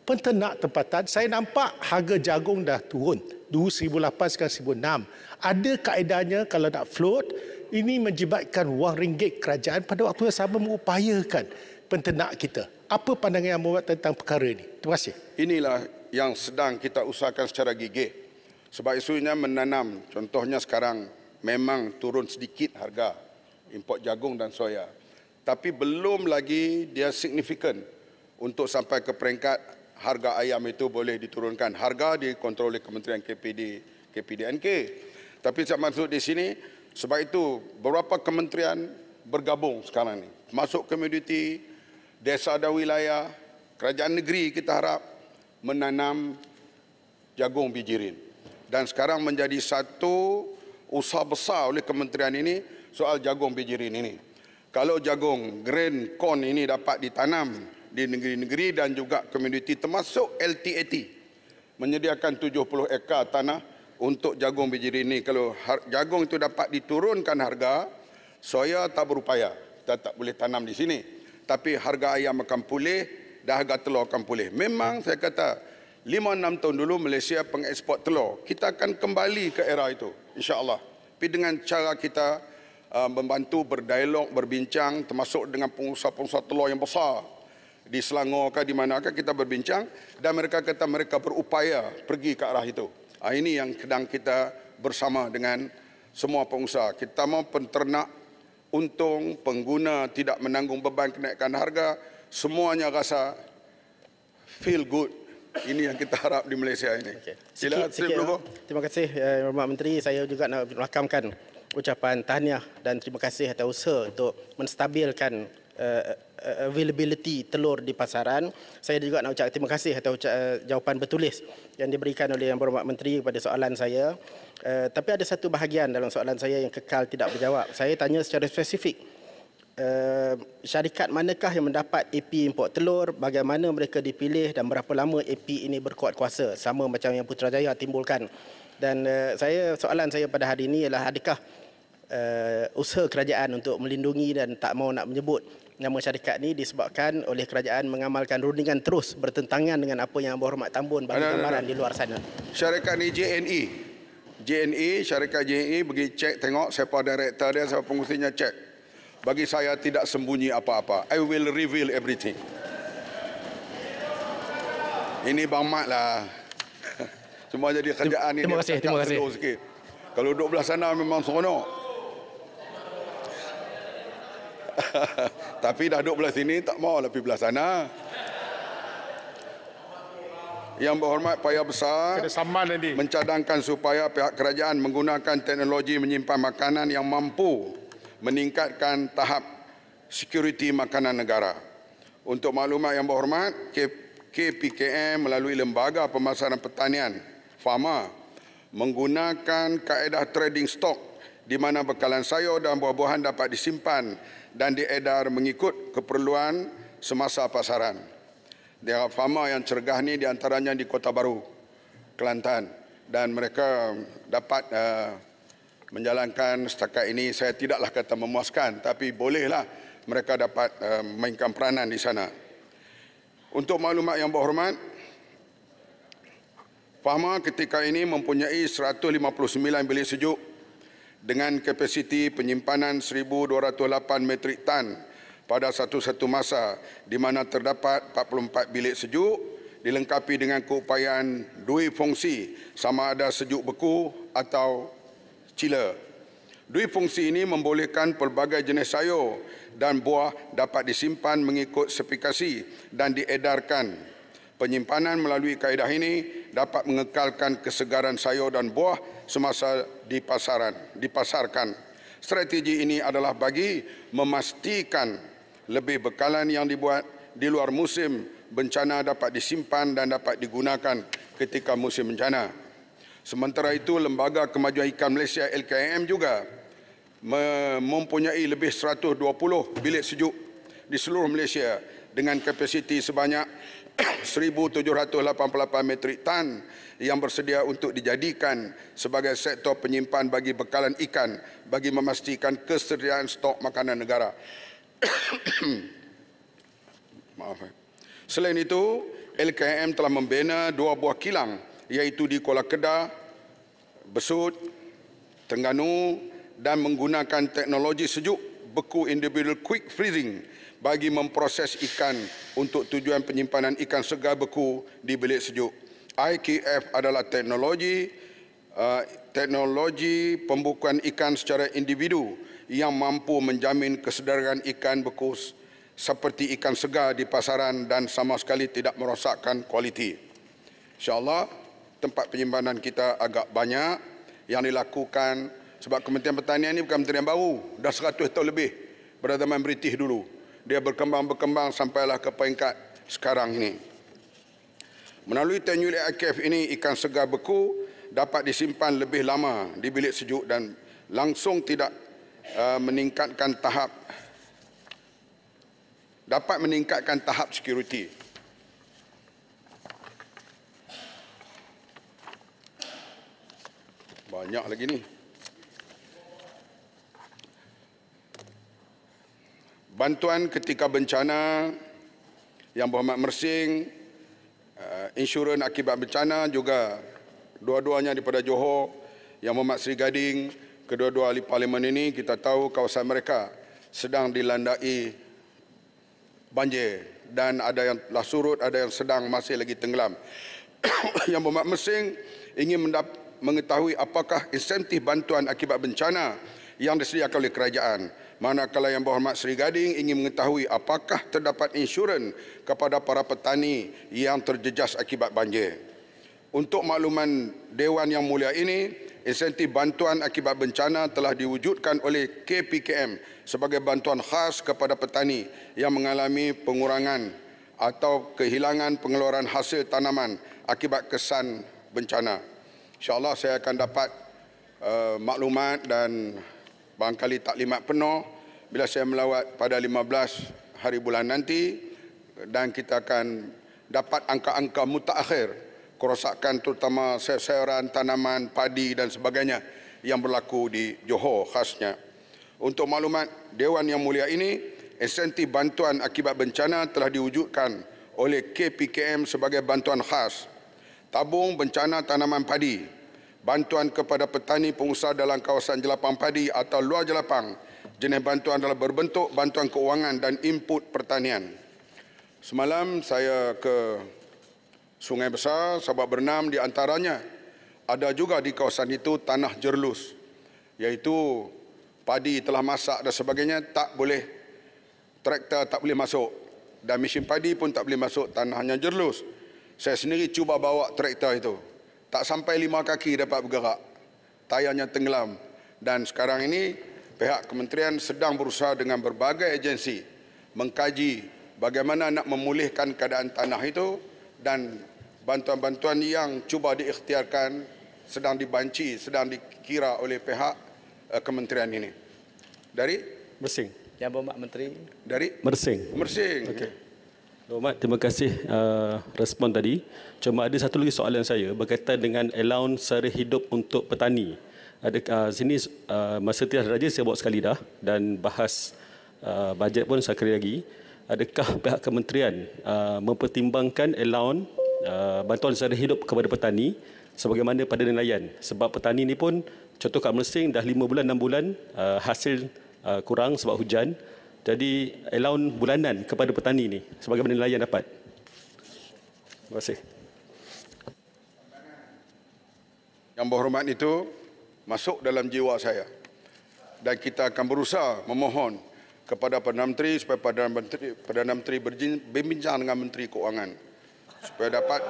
penternak tempatan. Saya nampak harga jagung dah turun. Dulu 1,800 sekarang 1,600. Ada kaedahnya kalau nak float, ini menjibatkan wang ringgit kerajaan pada waktu yang sama mengupayakan penternak kita. Apa pandangan Yang Berhormat tentang perkara ini? Terima kasih. Inilah yang sedang kita usahakan secara gigih. Sebab isunya menanam, contohnya sekarang memang turun sedikit harga import jagung dan soya. Tapi belum lagi dia signifikan untuk sampai ke peringkat harga ayam itu boleh diturunkan. Harga dikontrol oleh Kementerian KPDNK. Tapi saya maksud di sini, sebab itu beberapa kementerian bergabung sekarang ini. Masuk komoditi, desa dan wilayah, kerajaan negeri kita harap menanam jagung bijirin. Dan sekarang menjadi satu usaha besar oleh kementerian ini soal jagung bijirin ini. Kalau jagung grain corn ini dapat ditanam di negeri-negeri dan juga komuniti termasuk LTAT menyediakan 70 ekar tanah untuk jagung bijirin ini. Kalau jagung itu dapat diturunkan harga, soya tak berupaya, kita tak boleh tanam di sini. Tapi harga ayam akan pulih dan harga telur akan pulih. Memang saya kata 5-6 tahun dulu Malaysia pengeksport telur. Kita akan kembali ke era itu, insya-Allah. Tapi dengan cara kita membantu berdialog, berbincang, termasuk dengan pengusaha-pengusaha telur yang besar di Selangor ke di manakah kita berbincang dan mereka kata mereka berupaya pergi ke arah itu. Ini yang sedang kita bersama dengan semua pengusaha. Kita mahu penternak untung, pengguna tidak menanggung beban kenaikan harga, semuanya rasa feel good. Ini yang kita harap di Malaysia ini. Okay. Sila, terima kasih Yang Berhormat Menteri. Saya juga nak merakamkan ucapan tahniah dan terima kasih atas usaha untuk menstabilkan availability telur di pasaran. Saya juga nak ucap terima kasih atas jawapan bertulis yang diberikan oleh Yang Berhormat Menteri kepada soalan saya. Tapi ada satu bahagian dalam soalan saya yang kekal tidak berjawab. Saya tanya secara spesifik. Syarikat manakah yang mendapat AP import telur, bagaimana mereka dipilih dan berapa lama AP ini berkuat kuasa, sama macam yang Putrajaya timbulkan. Dan soalan saya pada hari ini ialah adakah usaha kerajaan untuk melindungi dan tak mau nak menyebut nama syarikat ini disebabkan oleh kerajaan mengamalkan rundingan terus bertentangan dengan apa yang Berhormat Tambun bagi gambaran di luar sana. Syarikat ni JNE, syarikat JNE pergi cek tengok siapa director dia, siapa pengurusinya, cek. Bagi saya tidak sembunyi apa-apa. I will reveal everything. Ini Bang Mat lah. Semua jadi kerjaan ini. Terima kasih. Sikit. Kalau duduk belah sana memang seronok. Tapi dah duduk belah sini, tak mau lebih belah sana. Yang berhormat Payah Besar mencadangkan supaya pihak kerajaan menggunakan teknologi menyimpan makanan yang mampu meningkatkan tahap sekuriti makanan negara. Untuk maklumat yang berhormat, KPKM melalui Lembaga Pemasaran Pertanian (FAMA) menggunakan kaedah trading stok di mana bekalan sayur dan buah-buahan dapat disimpan dan diedar mengikut keperluan semasa pasaran. Dia FAMA yang cergah ni diantaranya di Kota Baru, Kelantan, dan mereka dapat menjalankan setakat ini. Saya tidaklah kata memuaskan, tapi bolehlah mereka dapat mainkan peranan di sana. Untuk maklumat yang berhormat, FAMA ketika ini mempunyai 159 bilik sejuk dengan kapasiti penyimpanan 1,208 metrik tan pada satu masa, di mana terdapat 44 bilik sejuk dilengkapi dengan keupayaan dui fungsi sama ada sejuk beku atau chiller. Dui fungsi ini membolehkan pelbagai jenis sayur dan buah dapat disimpan mengikut spesifikasi dan diedarkan. Penyimpanan melalui kaedah ini dapat mengekalkan kesegaran sayur dan buah semasa dipasarkan. Strategi ini adalah bagi memastikan lebih bekalan yang dibuat di luar musim bencana dapat disimpan dan dapat digunakan ketika musim bencana. Sementara itu, Lembaga Kemajuan Ikan Malaysia LKIM juga mempunyai lebih 120 bilik sejuk di seluruh Malaysia dengan kapasiti sebanyak 1,788 metrik tan yang bersedia untuk dijadikan sebagai sektor penyimpan bagi bekalan ikan bagi memastikan kesediaan stok makanan negara. Selain itu, LKIM telah membina 2 buah kilang iaitu di Kuala Kedah, Besut, Terengganu dan menggunakan teknologi sejuk beku individual quick freezing bagi memproses ikan untuk tujuan penyimpanan ikan segar beku di bilik sejuk. IQF adalah teknologi pembukuan ikan secara individu yang mampu menjamin kesedaran ikan beku seperti ikan segar di pasaran dan sama sekali tidak merosakkan kualiti. InsyaAllah, tempat penyimpanan kita agak banyak yang dilakukan sebab Kementerian Pertanian ini bukan kementerian baru. Dah 100 tahun lebih pada zaman British dulu. Dia berkembang sampailah ke peringkat sekarang ini. Melalui teknologi IQF ini, ikan segar beku dapat disimpan lebih lama di bilik sejuk dan langsung meningkatkan tahap sekuriti. Banyak lagi ni. Bantuan ketika bencana yang berhormat Mersing, insurans akibat bencana juga dua-duanya daripada Johor, yang berhormat Seri Gading. Kedua-dua ahli parlimen ini kita tahu kawasan mereka sedang dilandai banjir dan ada yang telah surut, ada yang sedang masih lagi tenggelam. Yang berhormat Mersing ingin mengetahui apakah insentif bantuan akibat bencana yang disediakan oleh kerajaan. Manakala yang berhormat Seri Gading ingin mengetahui apakah terdapat insurans kepada para petani yang terjejas akibat banjir. Untuk makluman Dewan Yang Mulia ini, insentif bantuan akibat bencana telah diwujudkan oleh KPKM sebagai bantuan khas kepada petani yang mengalami pengurangan atau kehilangan pengeluaran hasil tanaman akibat kesan bencana. InsyaAllah saya akan dapat maklumat dan barangkali taklimat penuh bila saya melawat pada 15 hari bulan nanti dan kita akan dapat angka-angka mutakhir kerosakan terutama sayuran, tanaman, padi dan sebagainya yang berlaku di Johor khasnya. Untuk maklumat Dewan Yang Mulia ini, insentif bantuan akibat bencana telah diwujudkan oleh KPKM sebagai bantuan khas. Tabung bencana tanaman padi, bantuan kepada petani pengusaha dalam kawasan jelapang padi atau luar jelapang. Jenis bantuan adalah berbentuk bantuan keuangan dan input pertanian. Semalam saya ke Sungai Besar, Sabak Bernam, di antaranya ada juga di kawasan itu tanah jerlus, iaitu padi telah masak dan sebagainya tak boleh traktor tak boleh masuk dan mesin padi pun tak boleh masuk, tanahnya jerlus. Saya sendiri cuba bawa traktor itu. Tak sampai 5 kaki dapat bergerak. Tayarnya tenggelam. Dan sekarang ini pihak kementerian sedang berusaha dengan berbagai agensi mengkaji bagaimana nak memulihkan keadaan tanah itu, dan bantuan-bantuan yang cuba diikhtiarkan sedang dibanci, sedang dikira oleh pihak kementerian ini. Dari Mersing. Yang Berhormat Menteri. Dari Mersing. Mersing. Okey. Hormat, terima kasih respon tadi. Cuma ada satu lagi soalan saya berkaitan dengan allowance sara hidup untuk petani. Ada sini masa tiada raja saya buat sekali dah dan bahas bajet pun sekali lagi. Adakah pihak kementerian mempertimbangkan allowance bantuan sara hidup kepada petani sebagaimana pada nelayan? Sebab petani ni pun contoh kat Mersing dah 5 bulan 6 bulan hasil kurang sebab hujan. Jadi allowance bulanan kepada petani ni sebagaimana nelayan dapat. Terima kasih. Yang berhormat itu masuk dalam jiwa saya. Dan kita akan berusaha memohon kepada Perdana Menteri supaya Perdana Menteri berbincang dengan Menteri Keuangan supaya dapat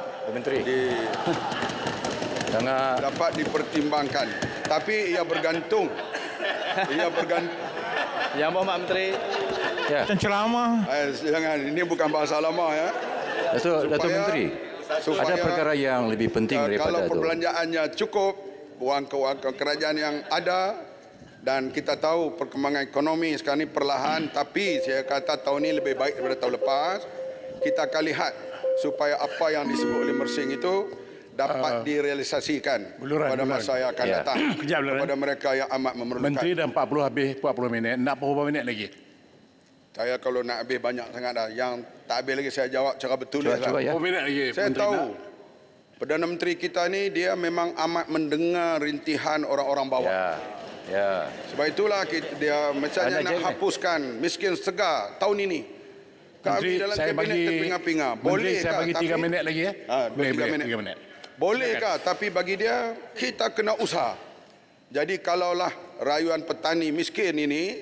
dapat dipertimbangkan. Tapi ia bergantung. Yang Berhormat Menteri. Ya. Ceramah. Jangan, ini bukan bahasa lama ya. Datuk Menteri, ada perkara yang lebih penting daripada kalau itu. perbelanjaannya cukup, wang kerajaan yang ada, dan kita tahu perkembangan ekonomi sekarang ini perlahan, tapi saya kata tahun ini lebih baik daripada tahun lepas. Kita akan lihat supaya apa yang disebut oleh Mersing itu dapat direalisasikan pada masa yang akan datang kepada mereka yang amat memerlukan. Menteri dah 40 habis 40 minit. Nak berapa minit lagi? Saya kalau nak habis banyak sangat dah. Yang tak habis lagi saya jawab cara betul. Berapa minit lagi? Saya Menteri tahu nak? Perdana Menteri kita ni dia memang amat mendengar rintihan orang-orang bawah. Ya. Sebab itulah dia misalnya nak hapuskan miskin segar tahun ini. Kami dalam kabinet terpinga-pinga. Boleh saya bagi 3 minit lagi ya? Boleh 3 minit. Bolehkah? Tapi bagi dia, kita kena usaha. Jadi kalaulah rayuan petani miskin ini,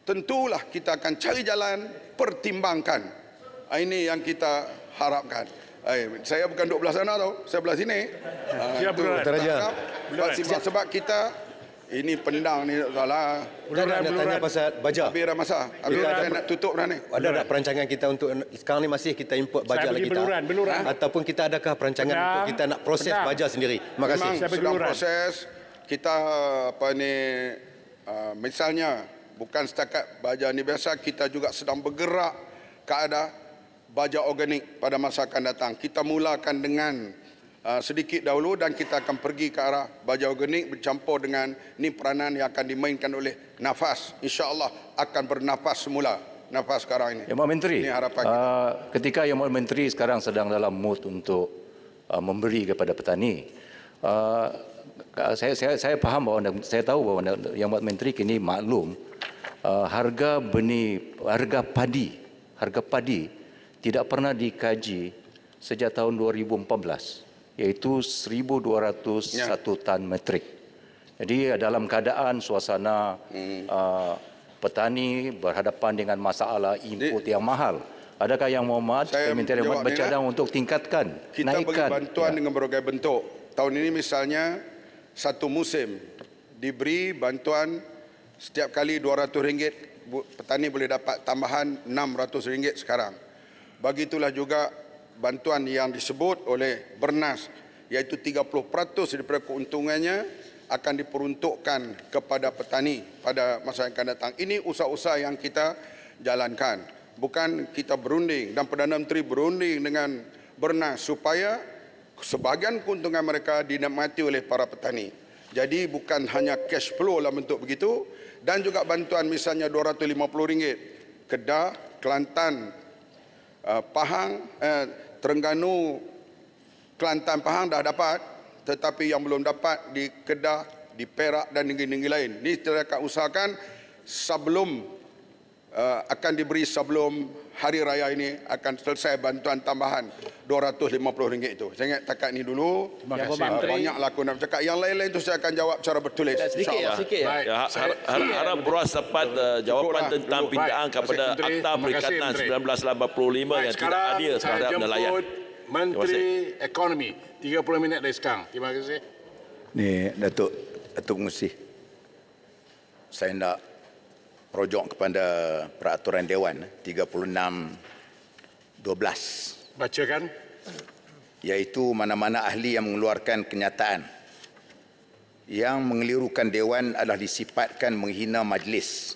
tentulah kita akan cari jalan, pertimbangkan. Ini yang kita harapkan. Saya bukan duduk belah sana tau, saya belah sini. Sebab kita ini pendang ni salah. Nak tanya pasal baja. Habis dah masa. Habis saya nak tutup dah ni. Ada tak perancangan kita untuk sekarang ni masih kita import baja lagi tak? Ataupun kita adakah perancangan untuk kita nak proses baja sendiri? Terima kasih. Memang sedang proses. Kita misalnya bukan setakat baja ni biasa, kita juga sedang bergerak ke arah baja organik pada masa akan datang. Kita mulakan dengan sedikit dahulu dan kita akan pergi ke arah baja organik bercampur dengan ni peranan yang akan dimainkan oleh nafas. InsyaAllah akan bernafas semula. Nafas sekarang ini. Yang Mohd Menteri, ini harapan kita. Ketika Yang Mohd Menteri sekarang sedang dalam mood untuk memberi kepada petani, saya faham bahawa, saya tahu bahawa Yang Mohd Menteri kini maklum harga padi tidak pernah dikaji sejak tahun 2014. Iaitu 1,201 tan metrik. Jadi dalam keadaan suasana petani berhadapan dengan masalah input yang mahal, adakah Yang Mohd Kementerian bercadang untuk tingkatkan, kita naikkan? Kita bagi bantuan dengan berbagai bentuk. Tahun ini misalnya satu musim diberi bantuan setiap kali RM200, petani boleh dapat tambahan RM600 sekarang. Begitulah juga bantuan yang disebut oleh Bernas, iaitu 30% daripada keuntungannya akan diperuntukkan kepada petani pada masa yang akan datang. Ini usaha-usaha yang kita jalankan. Bukan kita berunding dan Perdana Menteri berunding dengan Bernas supaya sebahagian keuntungan mereka dinikmati oleh para petani. Jadi bukan hanya cash flow dalam bentuk begitu, dan juga bantuan misalnya RM250, Kedah, Kelantan, Pahang, Terengganu, Kelantan, Pahang dah dapat, tetapi yang belum dapat di Kedah, di Perak dan negeri-negeri lain. Ini kita akan usahakan sebelum akan diberi sebelum hari raya ini akan selesai bantuan tambahan RM250 itu. Saya ingat takat ni dulu. Banyaklah aku nak cakap. Yang lain-lain tu saya akan jawab secara bertulis. InsyaAllah. Harap Bros dapat jawapan tentang pindaan kepada Akta Perikatan 1985 yang tidak adil terhadap nelayan. Menteri Ekonomi. 30 minit dari sekarang. Terima kasih. Ni Datuk Pengerusi. Saya nak merojok kepada peraturan Dewan 36/12. Bacakan. Iaitu mana-mana ahli yang mengeluarkan kenyataan yang mengelirukan Dewan adalah disifatkan menghina majlis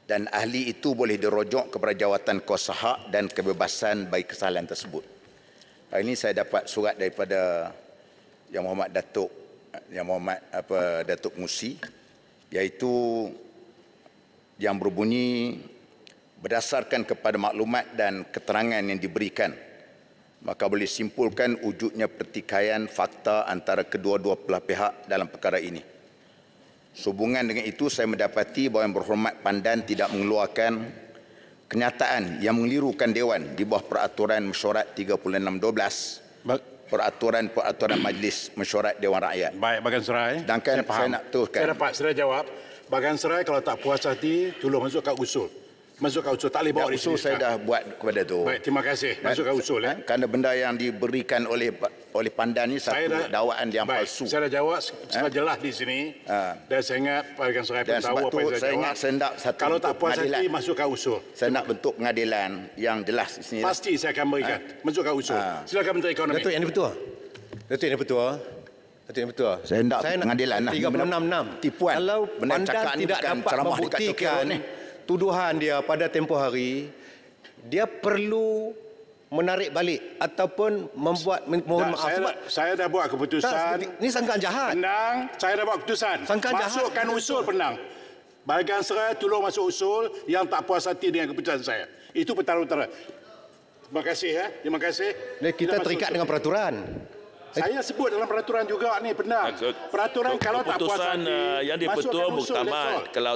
dan ahli itu boleh dirujuk kepada jawatan kuasa hak dan kebebasan bagi kesalahan tersebut. Hari ini saya dapat surat daripada Yang Mohd Datuk Pengerusi, iaitu yang berbunyi berdasarkan kepada maklumat dan keterangan yang diberikan, maka boleh simpulkan wujudnya pertikaian fakta antara kedua-dua belah pihak dalam perkara ini. Sehubungan dengan itu, saya mendapati bahawa Yang Berhormat Pandan tidak mengeluarkan kenyataan yang mengelirukan Dewan di bawah Peraturan Mesyuarat 36/12, Peraturan Majlis Mesyuarat Dewan Rakyat. Baik, Bagan Serai. Sedangkan saya nak teruskan. Saya jawab. Bagan Serai kalau tak puas hati, tolong masuk kat usul. Masuk kat usul, tak boleh bawa di sini. Usul saya dah buat kepada tu. Baik, terima kasih. Masuk kat usul. Kerana benda yang diberikan oleh Pandan ni satu dakwaan yang palsu. Saya dah jawab secara jelas di sini. Dan saya ingat Bagan Serai pun tahu apa yang saya jawab. Kalau tak puas hati, masuk kat usul. Saya nak bentuk pengadilan yang jelas di sini. Pasti saya akan berikan. Masuk kat usul. Silakan Menteri Ekonomi. Datuk, yang betul. Datuk, yang betul. Saya nak pengadilan 36/6. Tipuan. Kalau Pandan tidak dapat membuktikan tuduhan dia pada tempoh hari, dia perlu menarik balik ataupun membuat mohon maaf sebab saya dah buat keputusan. Ini sangkaan jahat. Penang, saya dah buat keputusan. Sangkaan jahat. Masukkan usul Penang. Bagan Serai tolong masuk usul yang tak puas hati dengan keputusan saya. Itu pertara-utara. Terima kasih ya. Terima kasih. Kita terikat dengan peraturan. Saya sebut dalam peraturan juga ni Penang. Peraturan kalau tak puas hati, yang dipertua muktamad. Kalau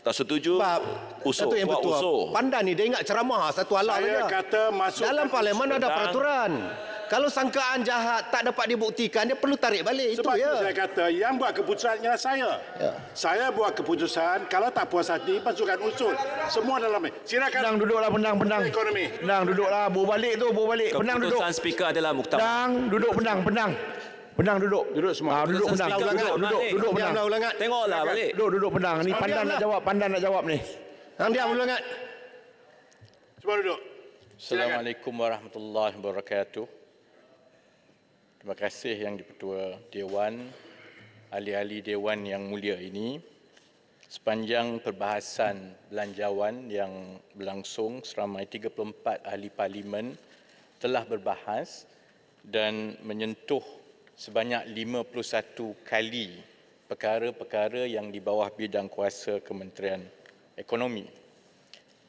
tak setuju, usul. Yang betul. Pandan ni dia ingat ceramah satu alam saya saja. Kata masuk dalam parlimen ada peraturan. Kalau sangkaan jahat tak dapat dibuktikan, dia perlu tarik balik. Sebab itu ya. Saya kata yang buat keputusan ialah saya. Saya buat keputusan, kalau tak puas hati, masukkan usul. Semua dalam ni. Silakan. Penang duduklah, Penang. Ekonomi. Penang duduklah, bawa balik. Penang duduk. Keputusan speaker adalah muktamad. Penang duduk, Penang duduk. Duduk semua. Duduk Penang. Duduk Penang. Tengoklah balik. Duduk Penang. Ni Pandan nak jawab ni. Diam ulangan. Semua duduk. Assalamualaikum warahmatullahi wabarakatuh. Terima kasih Yang di-Pertua Dewan, ahli-ahli Dewan yang mulia ini. Sepanjang perbahasan belanjawan yang berlangsung seramai 34 ahli parlimen telah berbahas dan menyentuh sebanyak 51 kali perkara-perkara yang di bawah bidang kuasa Kementerian Ekonomi.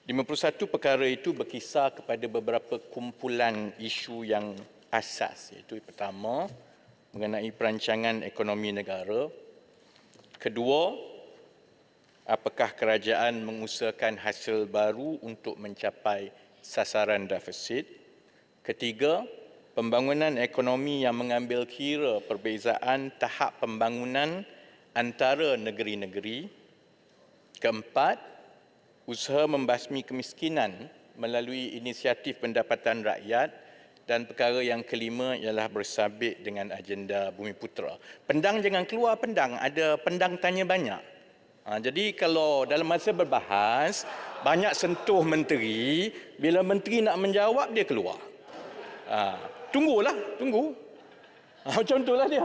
51 perkara itu berkisar kepada beberapa kumpulan isu yang asas, iaitu pertama, mengenai perancangan ekonomi negara. Kedua, apakah kerajaan mengusahakan hasil baru untuk mencapai sasaran defisit. Ketiga, pembangunan ekonomi yang mengambil kira perbezaan tahap pembangunan antara negeri-negeri. Keempat, usaha membasmi kemiskinan melalui inisiatif pendapatan rakyat. Dan perkara yang kelima ialah bersabit dengan agenda Bumiputera. Pendang jangan keluar pendang, ada pendang tanya banyak. Jadi kalau dalam masa berbahas, banyak sentuh menteri, bila menteri nak menjawab, dia keluar. Tunggu. Macam itulah dia.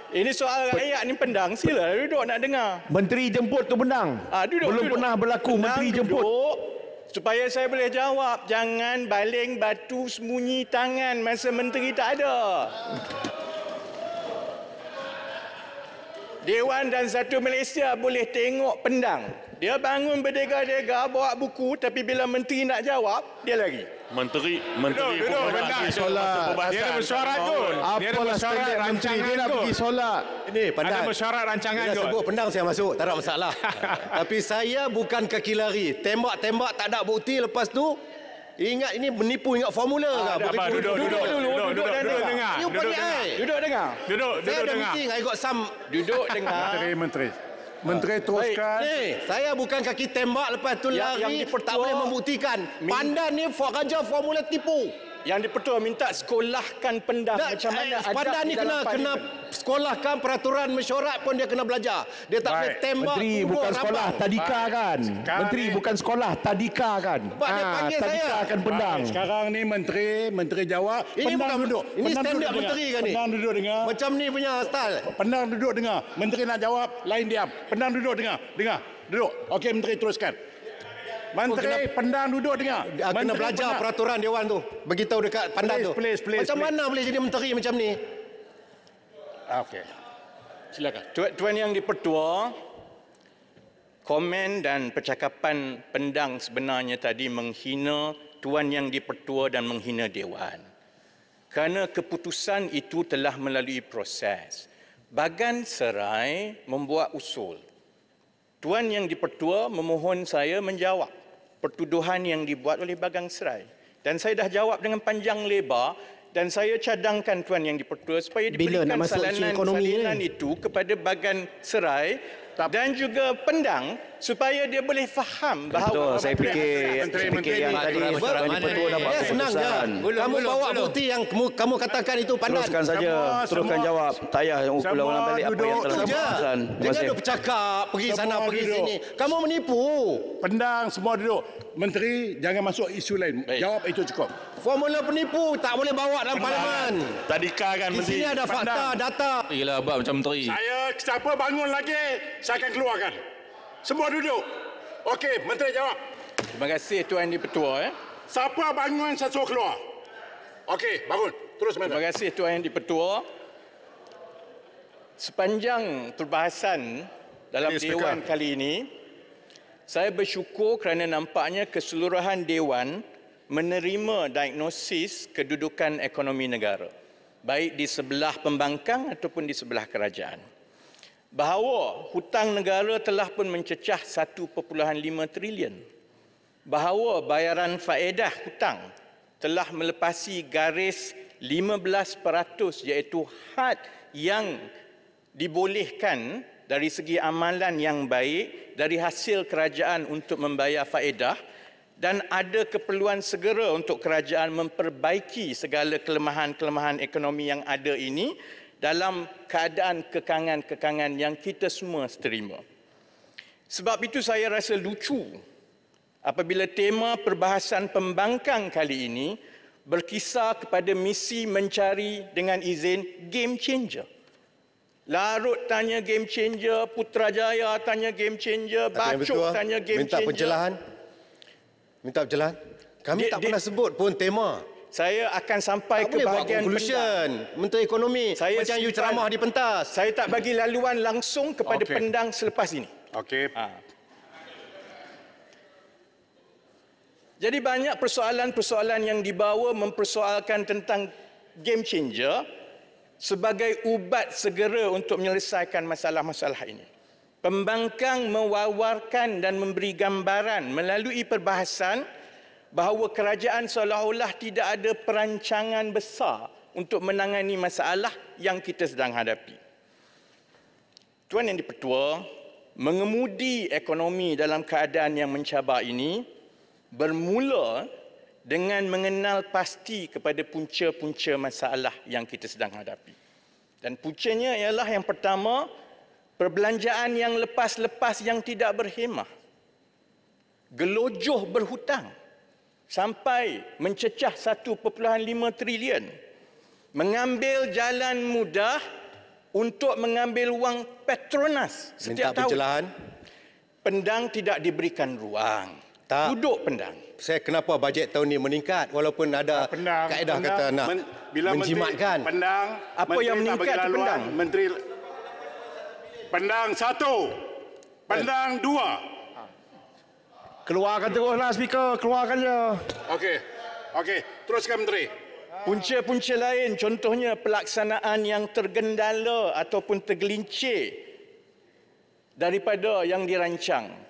Ini soal rakyat ni pendang, sila duduk nak dengar. Menteri jemput tu Pendang. Belum pernah berlaku menteri jemput. Supaya saya boleh jawab, jangan baling batu sembunyi tangan masa menteri tak ada. Dewan dan Satu Malaysia boleh tengok Pendang. Dia bangun berdega-dega bawa buku, tapi bila menteri nak jawab, dia lari. Menteri Duduk Pendang solat. Dia ada mesyuarat tu. Dia ada mesyuarat rancangan tu. Dia nak pergi solat. Ini Pandan. Ada mesyuarat rancangan tu. Bila sebut Pendang saya masuk, tak ada masalah. Tapi saya bukan kaki lari. Tembak-tembak tak ada bukti, lepas tu Ingat ini menipu, ingat formula ke? Duduk dengar. You beri air. Duduk dengar. Saya ada meeting, I got some. Duduk dengar. Menteri teruskan. Saya bukan kaki tembak lepas tu lari, tak boleh membuktikan. Pandan ni raja formula tipu. Yang di-Pertua minta sekolahkan Pendang macam mana adab Pandan ni kena sekolahkan peraturan mesyuarat pun dia kena belajar. Dia tak boleh tembak. Menteri bukan sekolah tadika kan? Menteri bukan sekolah tadika kan? Dia panggil tadika saya. akan Pendang. Sekarang ni menteri jawab. Ini bukan duduk. Ini standard menteri kan ni? Pendang duduk dengar. Macam ni punya style. Pendang duduk dengar. Menteri nak jawab, lain diam. Pendang duduk dengar. Duduk. Okey, menteri teruskan. Menteri Pendang duduk dengar. Kena belajar peraturan Dewan tu. Beritahu dekat Pandang tu. Macam mana boleh jadi menteri macam ni? Okey. Silakan. Tuan Yang di-Pertua, komen dan percakapan Pendang sebenarnya tadi menghina Tuan Yang di-Pertua dan menghina Dewan. Kerana keputusan itu telah melalui proses. Bagan Serai membuat usul. Tuan Yang di-Pertua memohon saya menjawab pertuduhan yang dibuat oleh Bagan Serai. Dan saya dah jawab dengan panjang lebar dan saya cadangkan Tuan Yang di-Pertua supaya diberikan salinan itu kepada Bagan Serai dan juga Pendang supaya dia boleh faham bahawa saya fikir yang tadi Tuan di-Pertua dapat senang je. Kamu bawa bukti yang kamu katakan itu Pandan. Teruskan saja. Teruskan jawab. Tak payah ulang balik apa yang telah diputuskan. Jangan duk bercakap pergi sana pergi sini. Kamu menipu. Pendang semua duduk. Menteri jangan masuk isu lain. Jawab itu cukup. Formula penipu tak boleh bawa dalam parlimen. Tadika kan Di menteri. sini ada fakta, data. Gila abang macam menteri. Saya siapa bangun lagi, saya akan keluarkan. Semua duduk. Okey, menteri jawab. Terima kasih Tuan di-Pertua. Siapa bangun saya suruh keluar. Okey, bangun. Terus menteri. Terima kasih Tuan di-Pertua. Sepanjang perbahasan dalam Dewan kali ini, saya bersyukur kerana nampaknya keseluruhan Dewan menerima diagnosis kedudukan ekonomi negara, baik di sebelah pembangkang ataupun di sebelah kerajaan. Bahawa hutang negara telah pun mencecah 1.5 trilion. Bahawa bayaran faedah hutang telah melepasi garis 15% iaitu had yang dibolehkan dari segi amalan yang baik dari hasil kerajaan untuk membayar faedah dan ada keperluan segera untuk kerajaan memperbaiki segala kelemahan-kelemahan ekonomi yang ada ini dalam keadaan kekangan-kekangan yang kita semua terima. Sebab itu saya rasa lucu apabila tema perbahasan pembangkang kali ini berkisar kepada misi mencari dengan izin game changer. Larut tanya game changer, Putrajaya tanya game changer, Bacok tanya game changer. Minta pencerahan. Kami tak pernah sebut pun tema. Saya akan sampai ke bahagian conclusion. Menteri Ekonomi macam you ceramah di pentas. Saya tak bagi laluan langsung kepada Pendang selepas ini. Okey. Jadi banyak persoalan-persoalan yang dibawa mempersoalkan tentang game changer sebagai ubat segera untuk menyelesaikan masalah-masalah ini. Pembangkang mewawarkan dan memberi gambaran melalui perbahasan bahawa kerajaan seolah-olah tidak ada perancangan besar untuk menangani masalah yang kita sedang hadapi. Tuan Yang di-Pertua, mengemudi ekonomi dalam keadaan yang mencabar ini bermula dengan mengenal pasti kepada punca-punca masalah yang kita sedang hadapi. Dan puncanya ialah yang pertama, perbelanjaan yang lepas-lepas yang tidak berhemah. Gelojoh berhutang sampai mencecah 1.5 trilion. Mengambil jalan mudah untuk mengambil wang Petronas setiap tahun. Pencerahan. Pendang tidak diberikan ruang. Tak. Duduk Pendang. Saya kenapa bajet tahun ini meningkat walaupun ada kaedah kata nak menjimatkan. Pendang. Apa yang meningkat tu Pendang? Menteri Pendang 1. Pendang 2. Keluarkan teruslah speaker, keluarkan je. Okey, teruskan Menteri. Punca-punca lain contohnya pelaksanaan yang tergendala ataupun tergelincir daripada yang dirancang.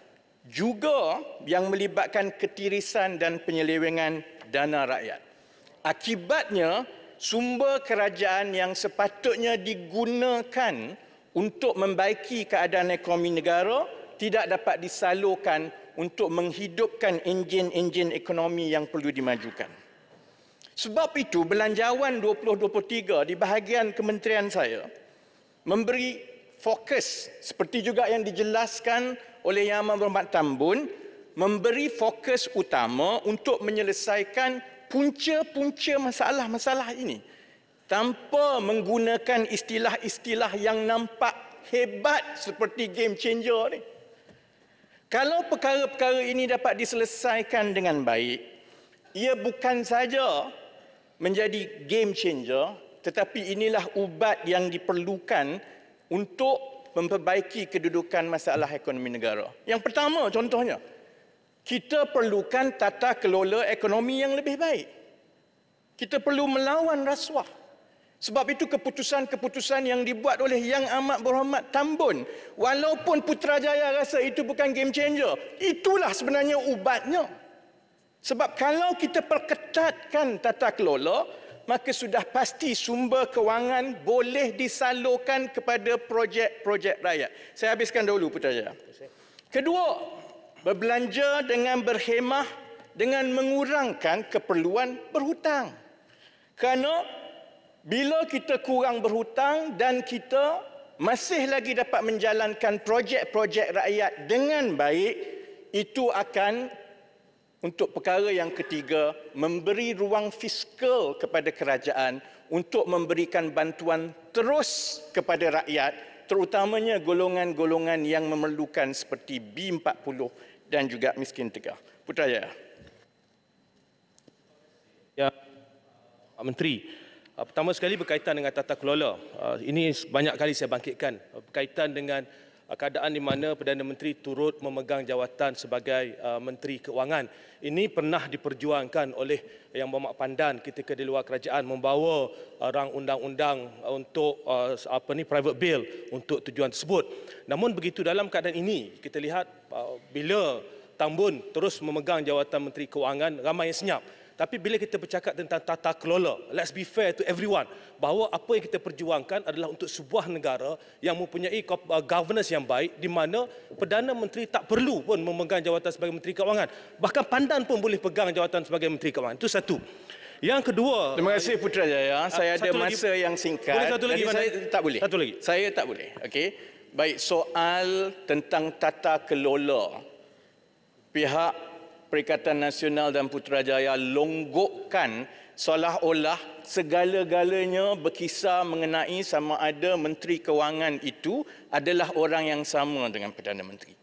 Juga yang melibatkan ketirisan dan penyelewengan dana rakyat. Akibatnya, sumber kerajaan yang sepatutnya digunakan untuk membaiki keadaan ekonomi negara tidak dapat disalurkan untuk menghidupkan enjin-enjin ekonomi yang perlu dimajukan. Sebab itu, Belanjawan 2023 di bahagian kementerian saya memberi fokus seperti juga yang dijelaskan oleh Yang Amat Berhormat Tambun, memberi fokus utama untuk menyelesaikan punca-punca masalah-masalah ini tanpa menggunakan istilah-istilah yang nampak hebat seperti game changer ni. Kalau perkara-perkara ini dapat diselesaikan dengan baik, ia bukan saja menjadi game changer, tetapi inilah ubat yang diperlukan untuk memperbaiki kedudukan masalah ekonomi negara. Yang pertama, contohnya, kita perlukan tata kelola ekonomi yang lebih baik. Kita perlu melawan rasuah. Sebab itu keputusan-keputusan yang dibuat oleh Yang Amat Berhormat Tambun, walaupun Putrajaya rasa itu bukan game changer, itulah sebenarnya ubatnya. Sebab kalau kita perketatkan tata kelola, maka sudah pasti sumber kewangan boleh disalurkan kepada projek-projek rakyat. Saya habiskan dahulu, Putrajaya. Kedua, berbelanja dengan berhemah dengan mengurangkan keperluan berhutang. Kerana bila kita kurang berhutang dan kita masih lagi dapat menjalankan projek-projek rakyat dengan baik, itu akan untuk perkara yang ketiga, memberi ruang fiskal kepada kerajaan untuk memberikan bantuan terus kepada rakyat, terutamanya golongan-golongan yang memerlukan seperti B40 dan juga miskin tegah. Putrajaya. Ya, Pak Menteri, pertama sekali berkaitan dengan tata kelola. Ini banyak kali saya bangkitkan berkaitan dengan keadaan di mana Perdana Menteri turut memegang jawatan sebagai Menteri Keuangan. Ini pernah diperjuangkan oleh Yang Berhormat Pandan ketika di luar kerajaan membawa rang undang-undang untuk private bill untuk tujuan tersebut. Namun begitu dalam keadaan ini kita lihat bila Tambun terus memegang jawatan Menteri Keuangan, ramai yang senyap. Tapi bila kita bercakap tentang tata kelola, let's be fair to everyone, bahawa apa yang kita perjuangkan adalah untuk sebuah negara yang mempunyai governance yang baik, di mana Perdana Menteri tak perlu pun memegang jawatan sebagai Menteri Keuangan. Bahkan Pandan pun boleh pegang jawatan sebagai Menteri Keuangan. Itu satu. Yang kedua... Terima kasih Putrajaya. Saya ada masa yang singkat. Boleh satu lagi? Saya tak boleh. Satu lagi. Saya tak boleh. Okey. Baik, soal tentang tata kelola. Pihak Perikatan Nasional dan Putrajaya longgokkan seolah-olah segala-galanya berkisar mengenai sama ada Menteri Keuangan itu adalah orang yang sama dengan Perdana Menteri.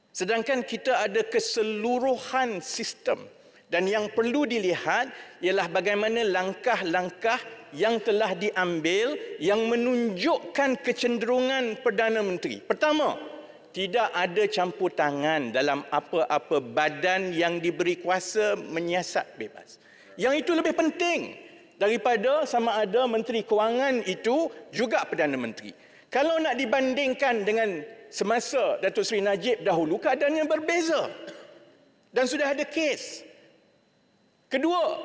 Sedangkan kita ada keseluruhan sistem dan yang perlu dilihat ialah bagaimana langkah-langkah yang telah diambil yang menunjukkan kecenderungan Perdana Menteri. Pertama, tidak ada campur tangan dalam apa-apa badan yang diberi kuasa menyiasat bebas. Yang itu lebih penting daripada sama ada Menteri Keuangan itu juga Perdana Menteri. Kalau nak dibandingkan dengan semasa Datuk Seri Najib dahulu, keadaannya berbeza. Dan sudah ada kes. Kedua,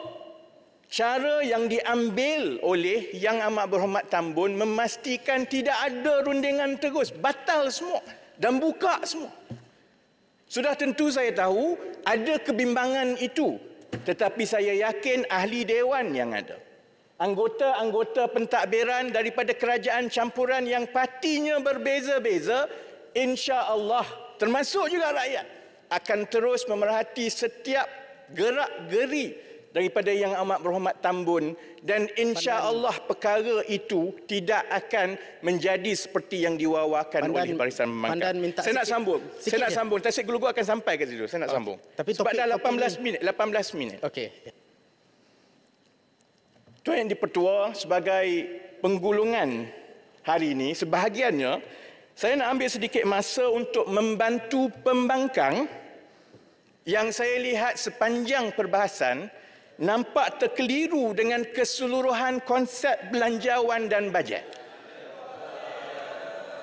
cara yang diambil oleh Yang Amat Berhormat Tambun memastikan tidak ada rundingan terus, batal semua dan buka semua. Sudah tentu saya tahu ada kebimbangan itu, tetapi saya yakin ahli dewan yang ada, anggota-anggota pentadbiran daripada kerajaan campuran yang partinya berbeza-beza, insya-Allah termasuk juga rakyat, akan terus memerhati setiap gerak-geri daripada Yang Amat Berhormat Tambun dan insya-Allah perkara itu tidak akan menjadi seperti yang diwawakan oleh Barisan Pembangkang. Saya nak sambung. Saya nak sambung. Tasik Gelugu akan sampai ke situ. Saya nak sambung. Tapi sebab dah 18 minit. Okey. Tuan Yang di-Pertua, sebagai penggulungan hari ini, sebahagiannya saya nak ambil sedikit masa untuk membantu pembangkang yang saya lihat sepanjang perbahasan nampak terkeliru dengan keseluruhan konsep belanjawan dan bajet.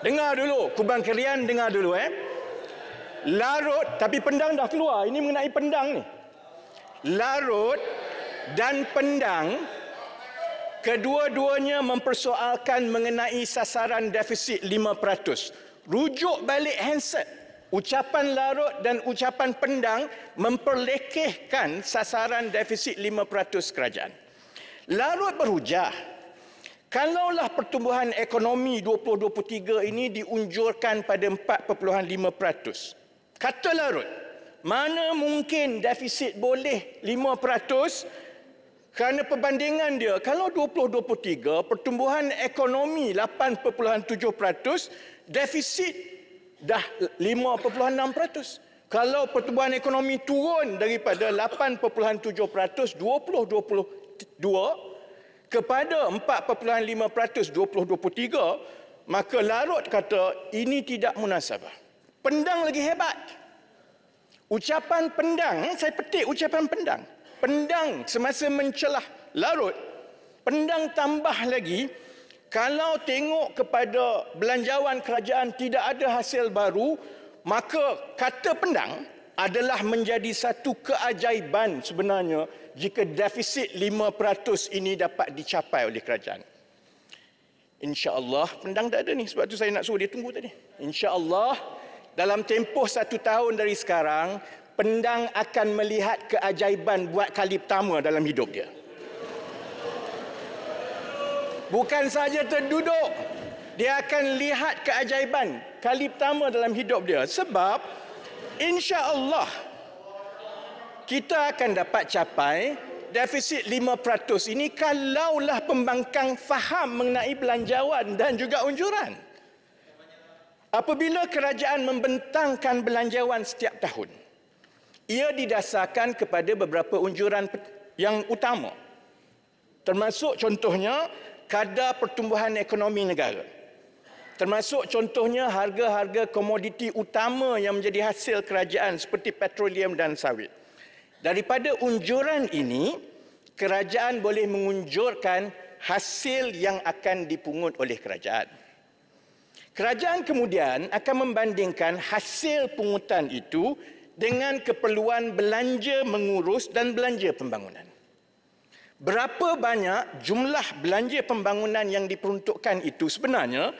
Dengar dulu, Kubang Kerian dengar dulu Larut, tapi pendang dah keluar. Ini mengenai pendang ni. Larut dan Pendang, kedua-duanya mempersoalkan mengenai sasaran defisit 5%. Rujuk balik handset, ucapan Larut dan ucapan Pendang memperlekehkan sasaran defisit 5% kerajaan. Larut berhujah, kalaulah pertumbuhan ekonomi 2023 ini diunjurkan pada 4.5%. Kata Larut, mana mungkin defisit boleh 5%? Kerana perbandingan dia, kalau 2023 pertumbuhan ekonomi 8.7%, defisit dah 5.6%. Kalau pertumbuhan ekonomi turun daripada 8.7% 2022 kepada 4.5% 2023, maka Larut kata ini tidak munasabah. Pendang lagi hebat. Ucapan Pendang, saya petik ucapan Pendang. Pendang semasa mencelah Larut, Pendang tambah lagi, kalau tengok kepada belanjawan kerajaan tidak ada hasil baru, maka kata Pendang adalah menjadi satu keajaiban sebenarnya jika defisit 5% ini dapat dicapai oleh kerajaan. InsyaAllah, Pendang tak ada ni, sebab tu saya nak suruh dia tunggu tadi. InsyaAllah, dalam tempoh 1 tahun dari sekarang, Pendang akan melihat keajaiban buat kali pertama dalam hidup dia. Bukan saja terduduk, dia akan lihat keajaiban kali pertama dalam hidup dia. Sebab insya-Allah kita akan dapat capai defisit 5% ini kalaulah pembangkang faham mengenai belanjawan dan juga unjuran. Apabila kerajaan membentangkan belanjawan setiap tahun, ia didasarkan kepada beberapa unjuran yang utama. Termasuk contohnya kadar pertumbuhan ekonomi negara. Termasuk contohnya harga-harga komoditi utama yang menjadi hasil kerajaan seperti petroleum dan sawit. Daripada unjuran ini, kerajaan boleh mengunjurkan hasil yang akan dipungut oleh kerajaan. Kerajaan kemudian akan membandingkan hasil pungutan itu dengan keperluan belanja mengurus dan belanja pembangunan. Berapa banyak jumlah belanja pembangunan yang diperuntukkan itu sebenarnya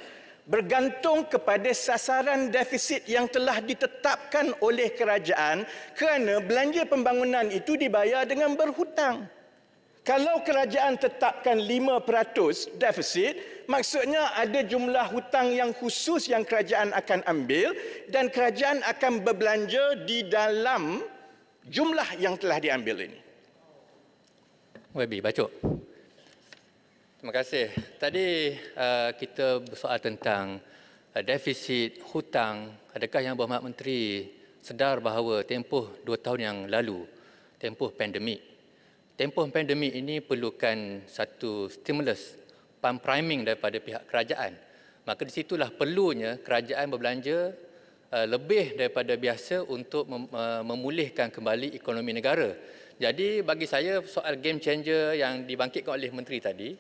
bergantung kepada sasaran defisit yang telah ditetapkan oleh kerajaan kerana belanja pembangunan itu dibayar dengan berhutang. Kalau kerajaan tetapkan 5% defisit, maksudnya ada jumlah hutang yang khusus yang kerajaan akan ambil dan kerajaan akan berbelanja di dalam jumlah yang telah diambil ini. YB, Bacok. Terima kasih. Tadi kita bersoal tentang defisit, hutang. Adakah Yang Berhormat Menteri sedar bahawa tempoh 2 tahun yang lalu, tempoh pandemik, ini perlukan satu stimulus, pump priming daripada pihak kerajaan. Maka di situlah perlunya kerajaan berbelanja lebih daripada biasa untuk memulihkan kembali ekonomi negara. Jadi bagi saya soal game changer yang dibangkitkan oleh Menteri tadi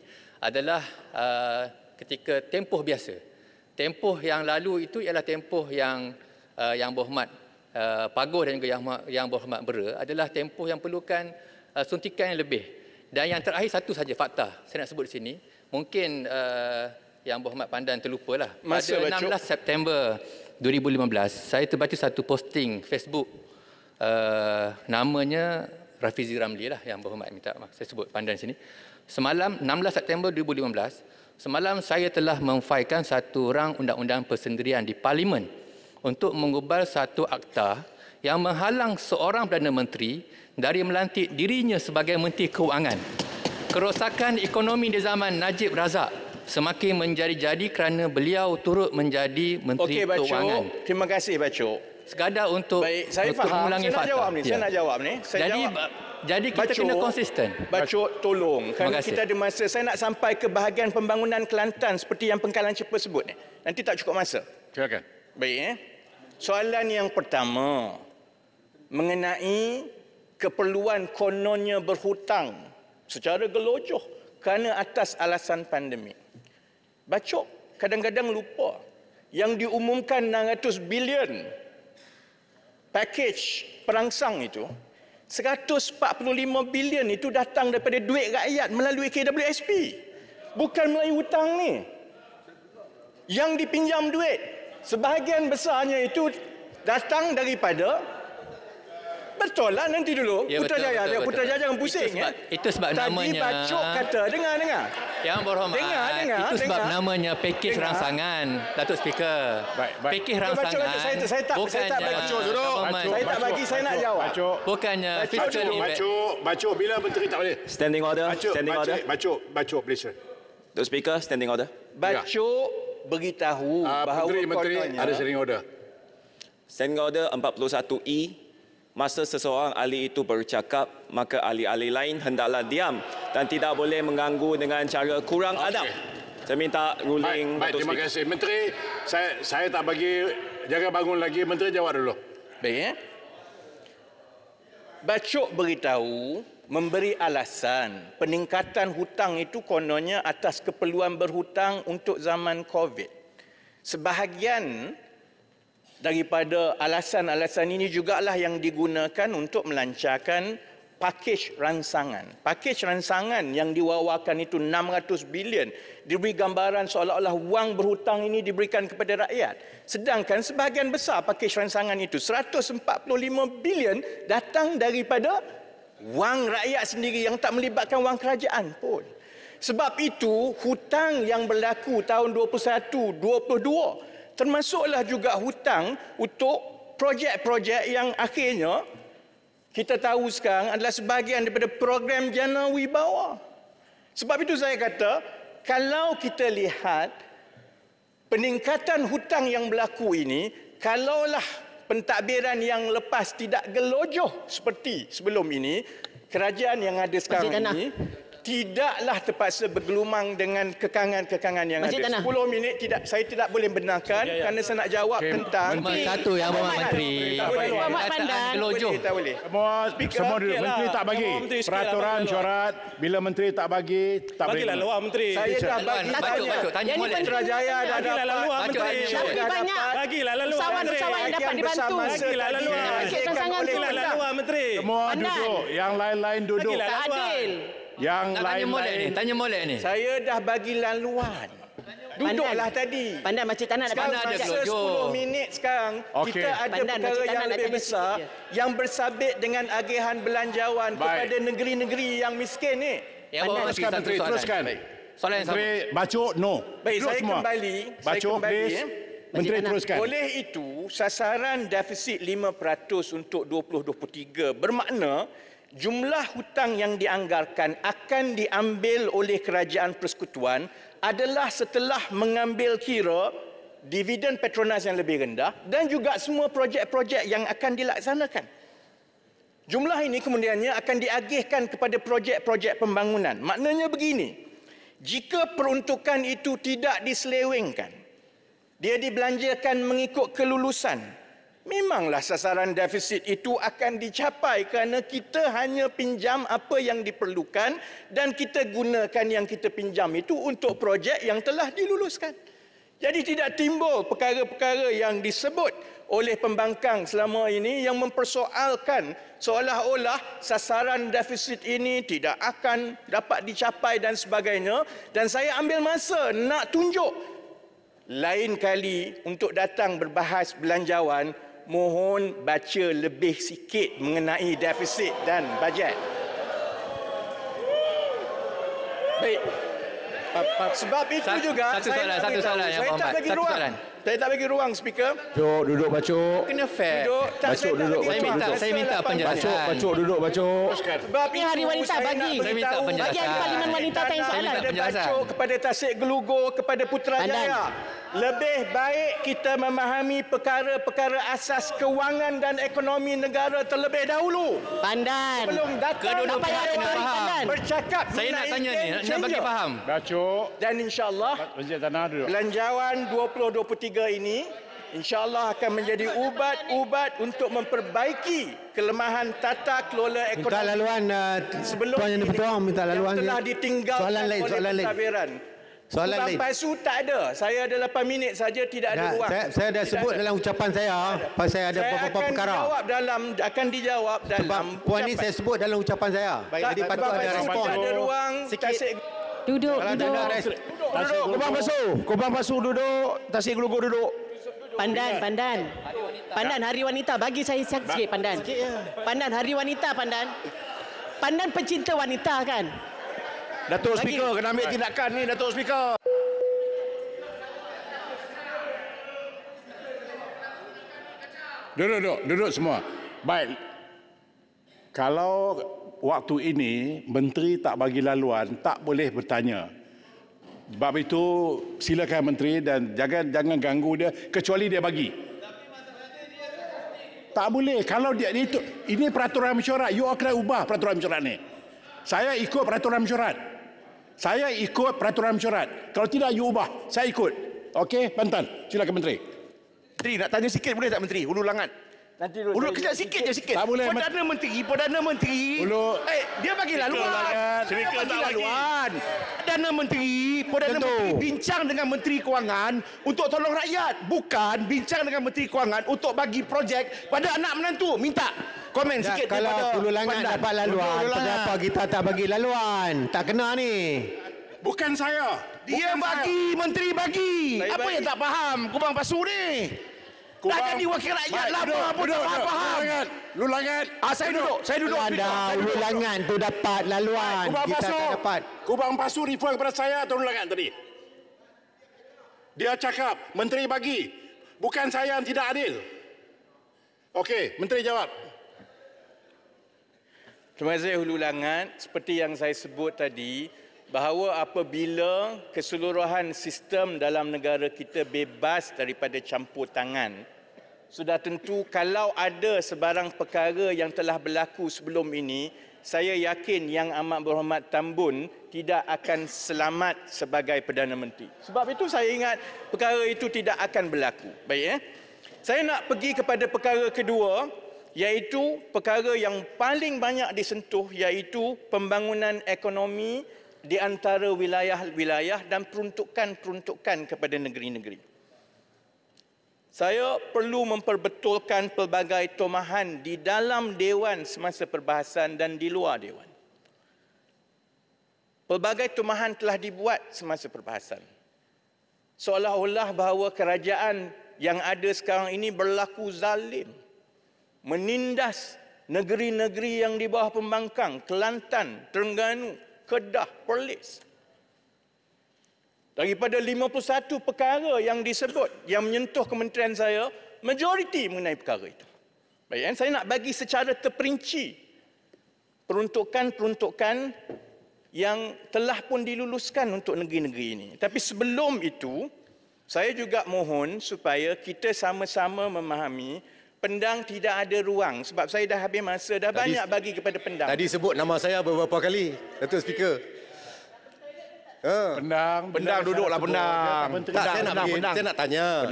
adalah ketika tempoh biasa. Tempoh yang lalu itu ialah tempoh yang Berhormat Paguh dan juga yang Berhormat Bera adalah tempoh yang perlukan suntikan yang lebih. Dan yang terakhir satu saja fakta saya nak sebut di sini. Mungkin Yang Berhormat Pandan terlupalah. Pada 16 September 2015 saya terbaca satu posting Facebook namanya Rafizi Ramli lah, Yang Berhormat minta maaf saya sebut Pandan sini. Semalam 16 September 2015, semalam saya telah memfailkan satu rang undang-undang persendirian di Parlimen untuk mengubal satu akta yang menghalang seorang Perdana Menteri dari melantik dirinya sebagai Menteri Keuangan. Kerosakan ekonomi di zaman Najib Razak semakin menjadi-jadi kerana beliau turut menjadi Menteri Keuangan. Terima kasih, Bacok. Sekadar untuk baik, saya faham. Saya nak jawab ni. Saya nak jawab ni. Jadi kita kena konsisten. Bacok, tolong. Kerana kita ada masa. Saya nak sampai ke bahagian pembangunan Kelantan seperti yang Pengkalan Cepa sebut ni. Nanti tak cukup masa. Silakan. Baik. Soalan yang pertama mengenai keperluan kononnya berhutang secara gelojoh kerana atas alasan pandemik. Bacok kadang-kadang lupa yang diumumkan 600 bilion package perangsang itu 145 bilion itu datang daripada duit rakyat melalui KWSP. Bukan melalui hutang ni. Yang dipinjam duit, sebahagian besarnya itu datang daripada, betul lah nanti dulu. Ya, Putrajaya, betul. Putrajaya jangan pusing. Itu sebab Tadi namanya. Bacok kata, dengar. Yang berhormat, itu sebab namanya pakej rangsangan, Datuk Speaker. Pakej rangsangan saya tak bukannya saya tak bagi, saya nak jawab. Bukannya fiscal impact. Bacok, bila menteri tak boleh. Standing order. Standing order. Bacok, please. Dr. Speaker, standing order. Bacok beritahu bahawa Menteri kononnya ada standing order. Standing order 41E. Masa seseorang ahli itu bercakap, maka ahli-ahli lain hendaklah diam dan tidak boleh mengganggu dengan cara kurang adab. Saya minta ruling. Baik, terima kasih. Menteri, saya tak bagi, jangan bangun lagi. Menteri jawab dulu. Baik. Bacok beritahu, memberi alasan peningkatan hutang itu kononnya atas keperluan berhutang untuk zaman COVID. Sebahagian daripada alasan-alasan ini jugalah yang digunakan untuk melancarkan pakej rangsangan. Pakej rangsangan yang diwawakan itu 600 bilion. Diberi gambaran seolah-olah wang berhutang ini diberikan kepada rakyat. Sedangkan sebahagian besar pakej rangsangan itu 145 bilion datang daripada wang rakyat sendiri yang tak melibatkan wang kerajaan pun. Sebab itu hutang yang berlaku tahun 21-22 termasuklah juga hutang untuk projek-projek yang akhirnya kita tahu sekarang adalah sebahagian daripada program Jana Wibawa. Sebab itu saya kata, kalau kita lihat peningkatan hutang yang berlaku ini, kalaulah pentadbiran yang lepas tidak gelojoh seperti sebelum ini, kerajaan yang ada sekarang ini tidaklah terpaksa bergelumang dengan kekangan-kekangan yang Masjid ada. Tanah. 10 minit saya tidak boleh benarkan kerana saya nak jawab tentang Satu yang Berhormat Menteri. Pandan. Gelojoh. Tak boleh. Semua duduk. Menteri tak bagi. Peraturan syarat, bila menteri tak bagi, tak boleh. Bagilah luar menteri. Saya dah bagi Bacok, tanya molek. Putrajaya dah Bagilah dapat. luar menteri. Tapi banyak Bagilah laluan menteri. usahawan yang dapat dibantu. Bagilah laluan. Bagilah laluan menteri. Semua duduk. Yang lain-lain duduk. Tak adil. Yang Tanya molek ni, lain-lain. tanya molek ni. Saya dah bagi laluan. Duduklah tadi. Pandan Masjid Tanah dapat Sekarang ada masa gelojoh. 10 minit sekarang kita ada Pandan, perkara Makcik yang Tanah nak lebih tanya besar sikit yang bersabit dengan agihan belanjawan kepada negeri-negeri yang miskin ni. Yang Berhormat Menteri, satu soalan. Teruskan. Soalan yang sama. Menteri Bacok, no. Baik, Duduk saya semua. kembali. Bacok, please. Menteri teruskan. Oleh itu, sasaran defisit 5% untuk 2023 bermakna jumlah hutang yang dianggarkan akan diambil oleh kerajaan persekutuan adalah setelah mengambil kira dividen Petronas yang lebih rendah dan juga semua projek-projek yang akan dilaksanakan. Jumlah ini kemudiannya akan diagihkan kepada projek-projek pembangunan. Maknanya begini, jika peruntukan itu tidak diselewengkan, dia dibelanjakan mengikut kelulusan, memanglah sasaran defisit itu akan dicapai kerana kita hanya pinjam apa yang diperlukan dan kita gunakan yang kita pinjam itu untuk projek yang telah diluluskan. Jadi tidak timbul perkara-perkara yang disebut oleh pembangkang selama ini yang mempersoalkan seolah-olah sasaran defisit ini tidak akan dapat dicapai dan sebagainya. Dan saya ambil masa nak tunjuk lain kali untuk datang berbahas belanjawan, mohon baca lebih sikit mengenai defisit dan bajet. Baik. Sebab itu juga satu soalan yang saya tak bagi satu ruang. soalan. Saya tak bagi ruang, Speaker. Duduk, Bacok. Kena fair. Duduk. Bacok, duduk. Saya minta penjelasan. Bacok, duduk, Bacok. Sebab Ini Hari Wanita, saya bagi. nak Saya minta beritahu penjelasan. Bagi Ahli Parlimen Wanita tanya soalan. minta penjelasan. Bacok kepada Tasik Gelugur, kepada Putrajaya. Lebih baik kita memahami perkara-perkara asas kewangan dan ekonomi negara terlebih dahulu. Pandan. Sebelum datang Kedua-dua payah pihak kena retorik, faham. Pandan. bercakap Saya nak mengenai tanya ni, game nak bagi changer. faham. Bacok. Dan insyaAllah Masjid Tanah duduk. belanjawan 2023 ini insyaAllah akan menjadi ubat-ubat untuk memperbaiki kelemahan tata kelola ekonomi. Minta laluan sebelum Tuan Yang di-Pertuan minta laluan yang telah dia. ditinggalkan Soalan lain, oleh soalan lain. pentadbiran. Soalan Kubang lain. palsu tak ada. Saya ada 8 minit saja, tidak ada ruang. Saya dah sebut dalam ucapan saya, pasal saya ada beberapa perkara. Akan dijawab dalam Sebab puan ni saya sebut dalam ucapan saya. Jadi patut ada respon. Tak ada ruang. Tasik. Duduk. Kubang Pasu duduk. Tasik Gelugur duduk. Pandan, Hari Wanita. Bagi saya sikit, Pandan. Pandan, Hari Wanita, Pandan. Pandan pencinta wanita kan? Datuk Speaker, kena ambil tindakan ni, Datuk Speaker. Duduk semua. Baik. Kalau waktu ini Menteri tak bagi laluan, tak boleh bertanya. Sebab itu silakan Menteri dan jangan ganggu dia kecuali dia bagi. Tak boleh. Kalau dia itu ini peraturan mesyuarat, you kena ubah peraturan mesyuarat ni. Saya ikut peraturan mesyuarat. Kalau tidak you ubah, saya ikut. Okey, Bantan. Silakan Menteri. Menteri nak tanya sikit boleh tak Menteri? Hulu langat. Hulu kejap sikit. Tak boleh. Perdana Menteri. Hulu. Dia bagi laluan. Speaker tak bagi. Perdana Menteri bincang dengan Menteri Kewangan untuk tolong rakyat. Bukan bincang dengan Menteri Kewangan untuk bagi projek pada anak menantu. Minta komen sikit daripada Kalau Hulu Langat dapat laluan, kenapa kita tak bagi laluan? Tak kena ni. Bukan saya. Menteri bagi. Apa yang tak faham Kubang Pasu ni? Dah jadi wakil rakyat lah. Apa tak faham? Hulu Langat. Saya duduk. Hulu Langat tu dapat laluan. Kita tak dapat. Kubang Pasu refer kepada saya atau Hulu Langat tadi? Dia cakap Menteri bagi. Bukan saya yang tidak adil. Okey, Menteri jawab. Terima kasih Hulu Langat. Seperti yang saya sebut tadi, bahawa apabila keseluruhan sistem dalam negara kita bebas daripada campur tangan, sudah tentu kalau ada sebarang perkara yang telah berlaku sebelum ini, saya yakin Yang Amat Berhormat Tan Bun tidak akan selamat sebagai Perdana Menteri. Sebab itu saya ingat perkara itu tidak akan berlaku. Baik, Saya nak pergi kepada perkara kedua, iaitu perkara yang paling banyak disentuh, iaitu pembangunan ekonomi di antara wilayah-wilayah dan peruntukan-peruntukan kepada negeri-negeri. Saya perlu memperbetulkan pelbagai tomahan di dalam Dewan semasa perbahasan dan di luar Dewan. Pelbagai tomahan telah dibuat semasa perbahasan. Seolah-olah bahawa kerajaan yang ada sekarang ini berlaku zalim, menindas negeri-negeri yang di bawah pembangkang, Kelantan, Terengganu, Kedah, Perlis. Daripada 51 perkara yang disebut, yang menyentuh kementerian saya, majoriti mengenai perkara itu. Baik, saya nak bagi secara terperinci peruntukan-peruntukan yang telah pun diluluskan untuk negeri-negeri ini. Tapi sebelum itu, saya juga mohon supaya kita sama-sama memahami Pendang tidak ada ruang. Sebab saya dah habis masa, dah banyak bagi kepada Pendang. Tadi sebut nama saya beberapa kali, Datuk Speaker. Pendang duduklah Pendang. Saya nak tanya.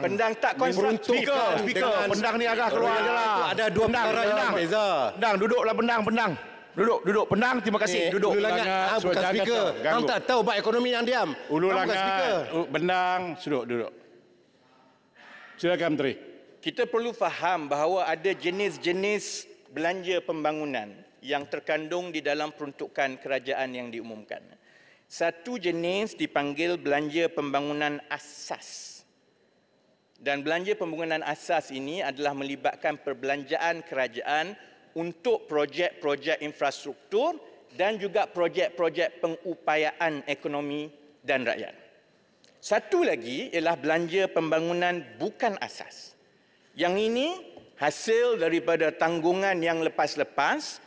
Pendang tak konstruktif. Speaker. Pendang ni agak keluar je lah. Ada dua perkara yang berbeza. Pendang, duduklah Pendang. Duduk. Pendang, terima kasih. Duduk. Hulu Langat, bukan Speaker. Kamu tak tahu bab ekonomi yang diam. Hulu Langat, Pendang, duduk. Silakan Menteri. Kita perlu faham bahawa ada jenis-jenis belanja pembangunan yang terkandung di dalam peruntukan kerajaan yang diumumkan. Satu jenis dipanggil belanja pembangunan asas. Dan belanja pembangunan asas ini adalah melibatkan perbelanjaan kerajaan untuk projek-projek infrastruktur dan juga projek-projek pengupayaan ekonomi dan rakyat. Satu lagi ialah belanja pembangunan bukan asas. Yang ini hasil daripada tanggungan yang lepas-lepas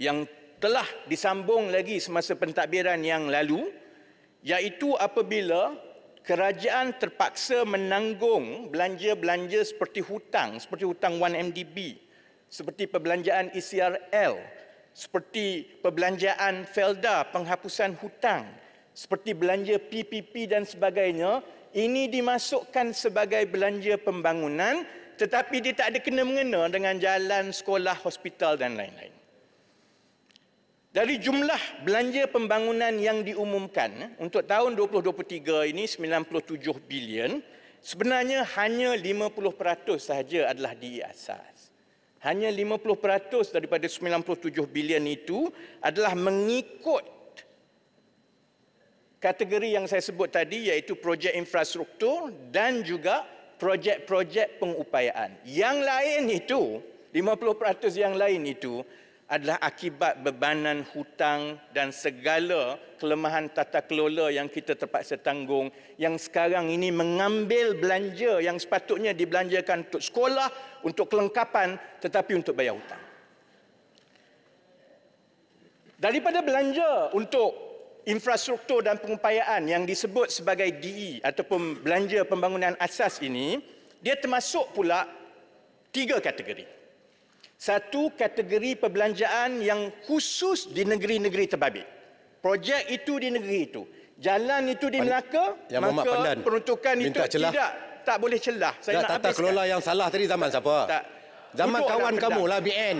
yang telah disambung lagi semasa pentadbiran yang lalu, iaitu apabila kerajaan terpaksa menanggung belanja-belanja seperti hutang 1MDB, seperti perbelanjaan ECRL, seperti perbelanjaan Felda, penghapusan hutang, seperti belanja PPP dan sebagainya, ini dimasukkan sebagai belanja pembangunan, tetapi dia tak ada kena-mengena dengan jalan, sekolah, hospital dan lain-lain. Dari jumlah belanja pembangunan yang diumumkan untuk tahun 2023 ini 97 bilion, sebenarnya hanya 50% sahaja adalah DE asas. Hanya 50% daripada 97 bilion itu adalah mengikut kategori yang saya sebut tadi, iaitu projek infrastruktur dan juga projek-projek pengupayaan. Yang lain itu, 50% yang lain itu adalah akibat bebanan hutang dan segala kelemahan tata kelola yang kita terpaksa tanggung, yang sekarang ini mengambil belanja yang sepatutnya dibelanjakan untuk sekolah, untuk kelengkapan, tetapi untuk bayar hutang. Daripada belanja untuk infrastruktur dan pengupayaan yang disebut sebagai DE ataupun belanja pembangunan asas ini, dia termasuk pula 3 kategori. Satu, kategori perbelanjaan yang khusus di negeri-negeri terbabit. Projek itu di negeri itu. Jalan itu di Melaka, maka peruntukan itu tak boleh celah. Saya nak tata kelola yang salah tadi zaman siapa? Tak. Zaman kawan kamu lah, BN.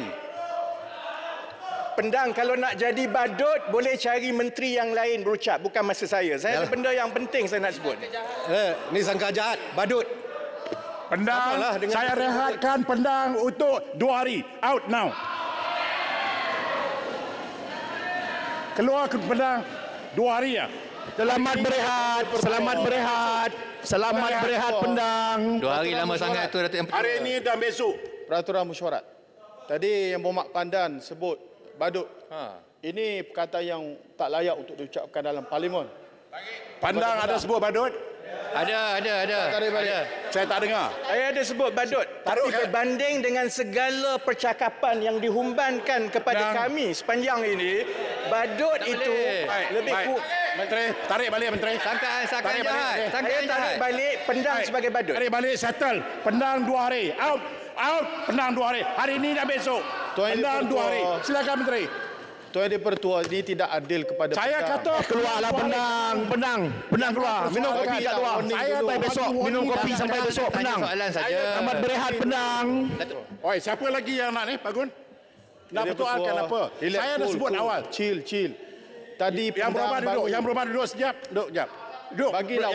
Pendang, kalau nak jadi badut, boleh cari menteri yang lain berucap. Bukan masa saya. Saya ada benda yang penting saya nak sebut. Ni sangka jahat, badut. Pendang, saya rehatkan Pendang untuk 2 hari. Out now. Keluar ke Pendang 2 hari ya. Selamat berehat. Selamat berehat. Selamat berehat Pendang. 2 hari lama sangat tu Datuk. Hari ini dan besok. Peraturan mesyuarat. Tadi yang Berhormat Pandan sebut badut. Ini perkataan yang tak layak untuk diucapkan dalam parlimen. Pandang ada sebut badut? Ada. Saya tak dengar. Saya ada sebut badut. Tapi berbanding dengan segala percakapan yang dihumbankan kepada kami sepanjang ini, badut itu lebih kurang. Menteri, tarik balik Menteri. Sangkaan jahat. Saya tarik balik Pendang sebagai badut. Tarik balik, settle. Pendang 2 hari. Out. Pendang 2 hari. Hari ini dan besok. Pendang 2 hari. Silakan Menteri. Tuan Yang Dipertua, ini tidak adil kepada saya Pendang. kata Keluarlah Pendang keluar. Minum kopi kat luar. Saya sampai besok. Minum kopi sampai besok Pendang. Selamat berehat Pendang. Oi, siapa lagi yang nak ni, Pak Gun? Nak pertualkan apa? Saya dah sebut awal. Chill. Tadi yang berubah duduk sekejap. Duduk. Bagilah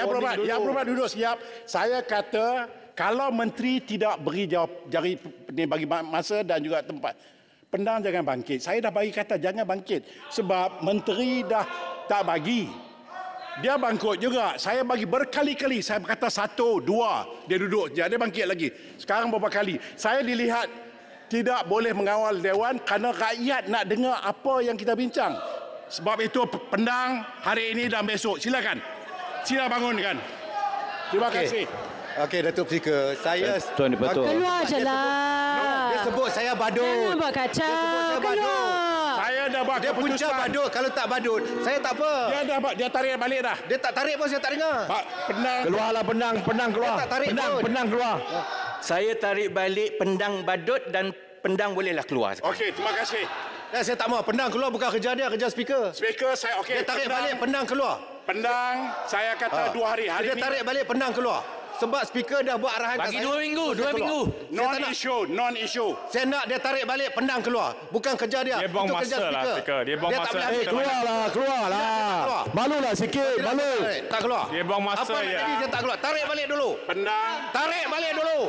yang berubah duduk sekejap. Saya kata kalau menteri tidak beri bagi masa dan juga tempat, Pendang jangan bangkit. Saya dah bagi kata jangan bangkit. Sebab menteri dah tak bagi. Dia bangkit juga. Saya bagi berkali-kali. Saya kata 1, 2. Dia duduk je. Dia bangkit lagi. Sekarang berapa kali. Saya dilihat tidak boleh mengawal Dewan kerana rakyat nak dengar apa yang kita bincang. Sebab itu Pendang hari ini dan besok. Silakan. Sila bangunkan. Terima kasih. Okey, Datuk Speaker. Saya... Tuan Dipertua. Keluar je lah. Dia sebut saya badut. Jangan buat kacau. Keluar. Saya dah buat Dia punca badut. Kalau tak badut, saya tak apa. Dia tarik balik dah. Dia tak tarik pun saya tak dengar. Pendang. Keluarlah Pendang keluar. Dia tak tarik pun. Pendang keluar. Saya tarik balik Pendang badut dan Pendang bolehlah keluar. Okey, terima kasih. Saya tak mau. Pendang keluar bukan kerja dia, kerja speaker. Speaker saya okey. Dia tarik balik, Pendang keluar. Pendang, saya kata 2 hari. Dia tarik balik, Pendang keluar. Sebab speaker dah buat arahan bagi 2 minggu. Non-issue. Saya nak dia tarik balik, Pendang keluar. Bukan kerja dia. Dia buang masa lah speaker. Dia buang masa. Keluarlah. Malulah sikit, malu. Tak keluar. Dia buang masa apa ya. Tadi dia tak keluar. Tarik balik dulu. Pendang. Tarik balik dulu.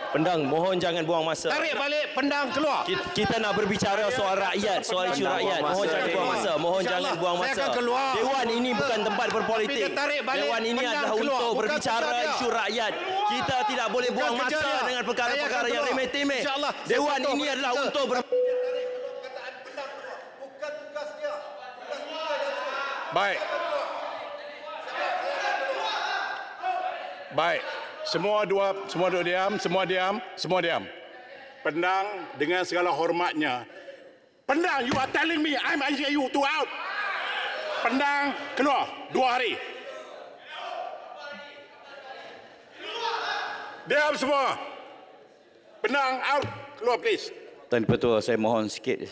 Pendang, mohon jangan buang masa. Tarik balik, Pendang keluar. Kita nak berbicara soal rakyat, soal isu rakyat. Mohon jangan buang masa. Mohon jangan buang masa. Saya akan keluar. Dewan ini bukan tempat berpolitik. Dewan ini adalah untuk berbicara isu rakyat. Kita tidak boleh buang masa dengan perkara-perkara yang remeh-temeh. Dewan ini adalah untuk Baik. Semua duduk diam, semua diam. Pendang dengan segala hormatnya. Pendang, you are telling me I'm asking you to out. Pendang, keluar 2 hari. Diam semua. Pendang, out. Keluar please. Tuan Dipertua, saya mohon sikit.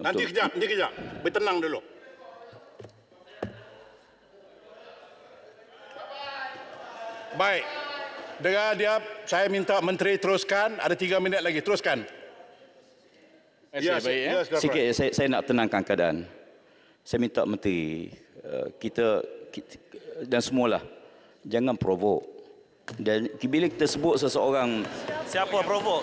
Nanti kejap. Bertenang dulu. Baik. Dengar dia, saya minta menteri teruskan. Ada 3 minit lagi. Teruskan. Sikit saya nak tenangkan keadaan. Saya minta menteri kita dan semualah jangan provok. Dan bila kita sebut seseorang, siapa provok?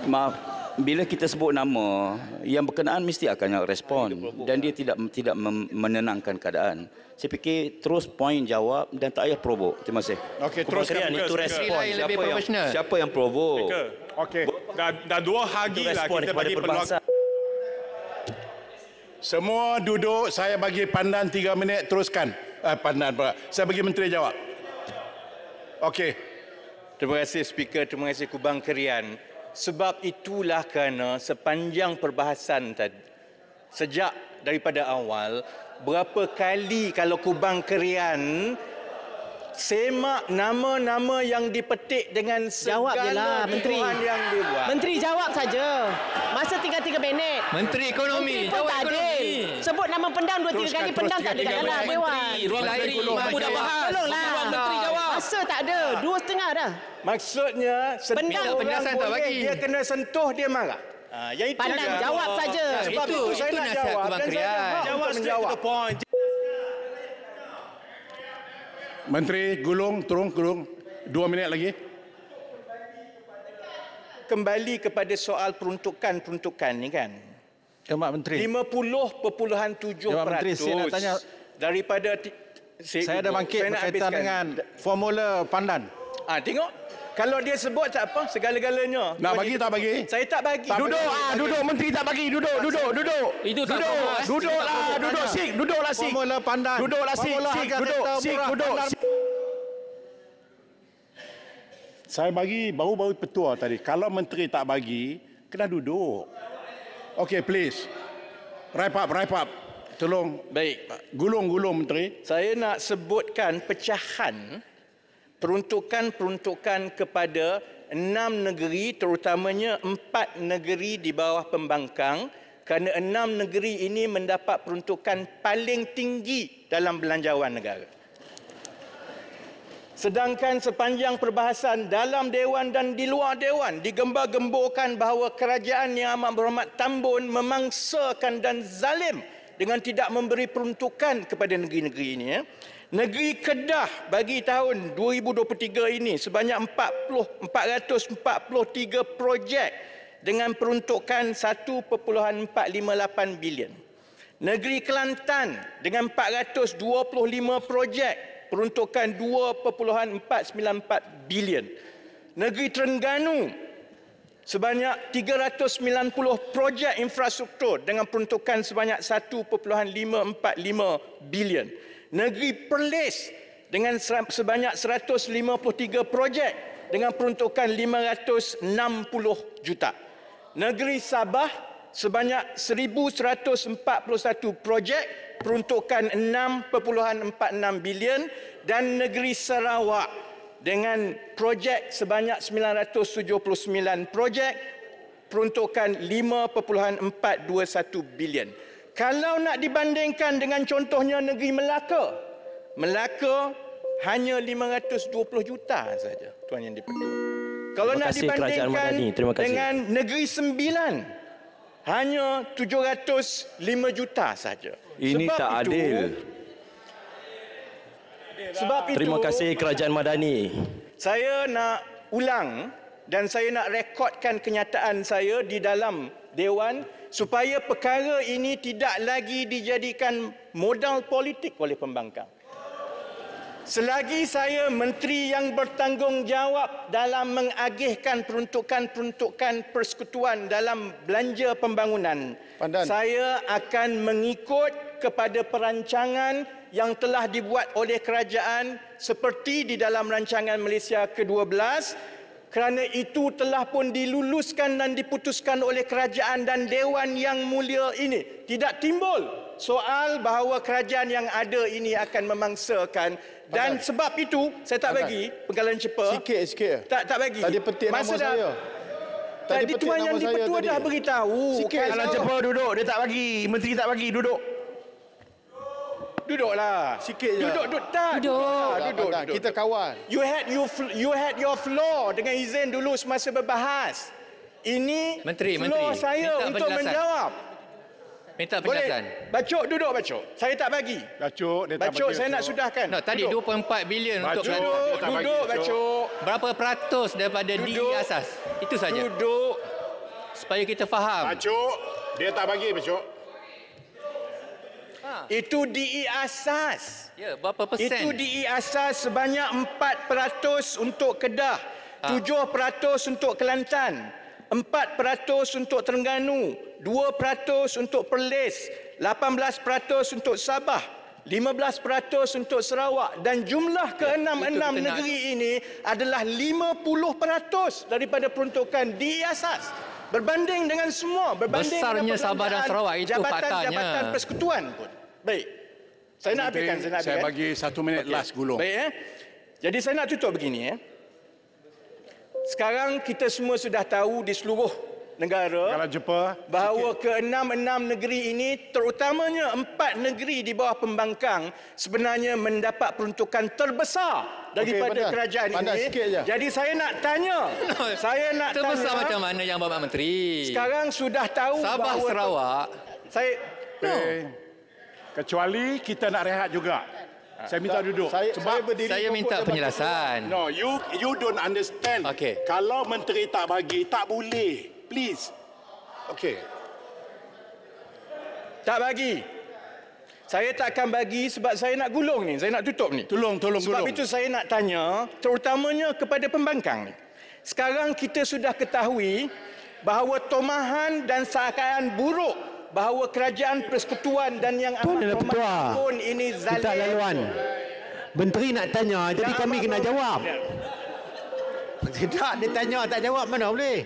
Maaf, bila kita sebut nama yang berkenaan mesti akan respon dan dia tidak menenangkan keadaan. Saya fikir terus poin jawab dan tak payah provok. Terima kasih. Okey, teruskan itu respon. Siapa yang provok? Okey, dah 2 hari lah kita bagi peluang. Semua duduk, saya bagi Pandan 3 minit, teruskan. Pandan pula. Saya bagi menteri jawab. Okey. Terima kasih Speaker, terima kasih Kubang Kerian. Sebab itulah kerana sepanjang perbahasan tadi, sejak daripada awal, berapa kali kalau Kubang Kerian semak nama-nama yang dipetik dengan segala tuduhan yang dibuat. Menteri jawab saja. Masa tinggal 3 minit. Menteri Ekonomi, Menteri pun tak adil. Sebut nama Pendang 2-3 kali, Pendang tak ada kat dalam Dewan. Ruang menteri, Ibu dah bahas. Tolonglah. Menteri jawab. Masa tak ada, 2,5 dah. Maksudnya, setiap orang penjelasan tak boleh, bagi. dia kena sentuh, dia marah. Yang itu Pandang saja. jawab saja. Sebab itu saya nak nasihat jawab Kubang dan saya Kerian. nak Jawab straight to the point. Menteri gulung, gulung. 2 minit lagi. Kembali kepada soal peruntukan ni kan. Jawab Menteri. 50.7% Jawab Menteri, saya nak tanya. daripada Saya ada bangkit berkaitan dengan formula Pandan. Tengok. Kalau dia sebut tak apa, segala-galanya. Nak bagi tak bagi? Saya tak bagi. Duduk, duduk. Menteri tak bagi. Duduk. Itu tak apa. Duduk, Sik. Duduklah, Sik. Formula Pandan. Duduklah, Sik. Duduk. Saya bagi baru-baru petua tadi. Kalau menteri tak bagi, kena duduk. Okey, please. Wrap up. Tolong. Baik. Gulung menteri. Saya nak sebutkan pecahan peruntukan kepada 6 negeri, terutamanya 4 negeri di bawah pembangkang, kerana 6 negeri ini mendapat peruntukan paling tinggi dalam belanjawan negara. Sedangkan sepanjang perbahasan dalam Dewan dan di luar Dewan digembar-gemborkan bahawa kerajaan Yang Amat Berhormat Tambun memangsakan dan zalim dengan tidak memberi peruntukan kepada negeri-negeri ini. Negeri Kedah bagi tahun 2023 ini sebanyak 443 projek dengan peruntukan 1.458 bilion. Negeri Kelantan dengan 425 projek peruntukan 2.494 bilion. Negeri Terengganu sebanyak 390 projek infrastruktur dengan peruntukan sebanyak 1.545 bilion. Negeri Perlis dengan sebanyak 153 projek dengan peruntukan 560 juta. Negeri Sabah sebanyak 1,141 projek peruntukan 6.46 bilion dan negeri Sarawak dengan projek sebanyak 979 projek peruntukan 5.421 bilion. Kalau nak dibandingkan dengan contohnya negeri Melaka, Melaka hanya 520 juta saja, Tuan Yang di-Pertua. Kalau nak dibandingkan dengan negeri Sembilan, hanya 705 juta saja. Ini tak adil. Sebab itu, terima kasih Kerajaan Madani. Saya nak ulang dan saya nak rekodkan kenyataan saya di dalam Dewan supaya perkara ini tidak lagi dijadikan modal politik oleh pembangkang. Selagi saya menteri yang bertanggungjawab dalam mengagihkan peruntukan-peruntukan persekutuan dalam belanja pembangunan, saya akan mengikut kepada perancangan yang telah dibuat oleh kerajaan seperti di dalam rancangan Malaysia ke-12, kerana itu telah pun diluluskan dan diputuskan oleh kerajaan dan Dewan Yang Mulia ini. Tidak timbul soal bahawa kerajaan yang ada ini akan memangsakan. Dan sebab itu saya tak bagi penggalan cepa. Sikit. Tak bagi. Tadi petik nama saya. Tadi Tuan Yang di-Pertua dah beritahu. Penggalan cepa duduk, dia tak bagi. Menteri tak bagi, duduk. Duduklah. Sikit je. Duduk. Kita kawan. You had your floor dengan izin dulu semasa berbahas. Ini Menteri, floor saya minta untuk penjelasan. menjawab. Minta penjelasan. Boleh? Bacok, duduk bacok. Saya tak bagi. Bacok, dia tak Bacok, bagi, saya nak Bacok. sudahkan. No, tadi Duduk. 2.4 bilion untuk Bacok. Duduk, bacok. berapa peratus daripada DE asas? Itu saja. Duduk. Supaya kita faham. Bacok, dia tak bagi Bacok. Itu DE asas. Ya, berapa persen? Itu DE asas sebanyak 4% untuk Kedah, 7% untuk Kelantan, 4% untuk Terengganu, 2% untuk Perlis, 18% untuk Sabah, 15% untuk Sarawak dan jumlah ke-6 negeri ini adalah 50% daripada peruntukan DE asas. Berbanding dengan semua, berbanding Besarnya dengan Sabah dan Sarawak itu jabatan-jabatan faktanya. persekutuan pun. Baik. Saya nak habiskan, Saya bagi 1 minit last gulung. Baik. Jadi saya nak tutup begini. Sekarang kita semua sudah tahu di seluruh negara bahawa ke-6 negeri ini, terutamanya 4 negeri di bawah pembangkang, sebenarnya mendapat peruntukan terbesar daripada kerajaan ini. Jadi saya nak tanya, Terbesar macam mana yang Bapak Menteri? Sekarang sudah tahu Sabah, bahawa Sarawak. Saya Kecuali kita nak rehat juga. Saya minta duduk. Saya minta penjelasan. No, you don't understand. Okay. Kalau menteri tak bagi, tak boleh. Please. Okay. tak bagi. Saya tak akan bagi sebab saya nak gulung ni, saya nak tutup ni. Tolong Sebab gulung. itu saya nak tanya, terutamanya kepada pembangkang ni. Sekarang kita sudah ketahui bahawa tomahan dan sangkaan buruk bahawa kerajaan persekutuan dan yang amat hormat pun ini zalim. Minta laluan. Menteri nak tanya, jadi kami kena jawab. Tidak, dia tanya tak jawab mana boleh.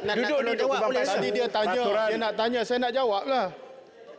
Duduk jawab boleh. Tadi dia tanya, dia nak tanya, saya nak jawab lah.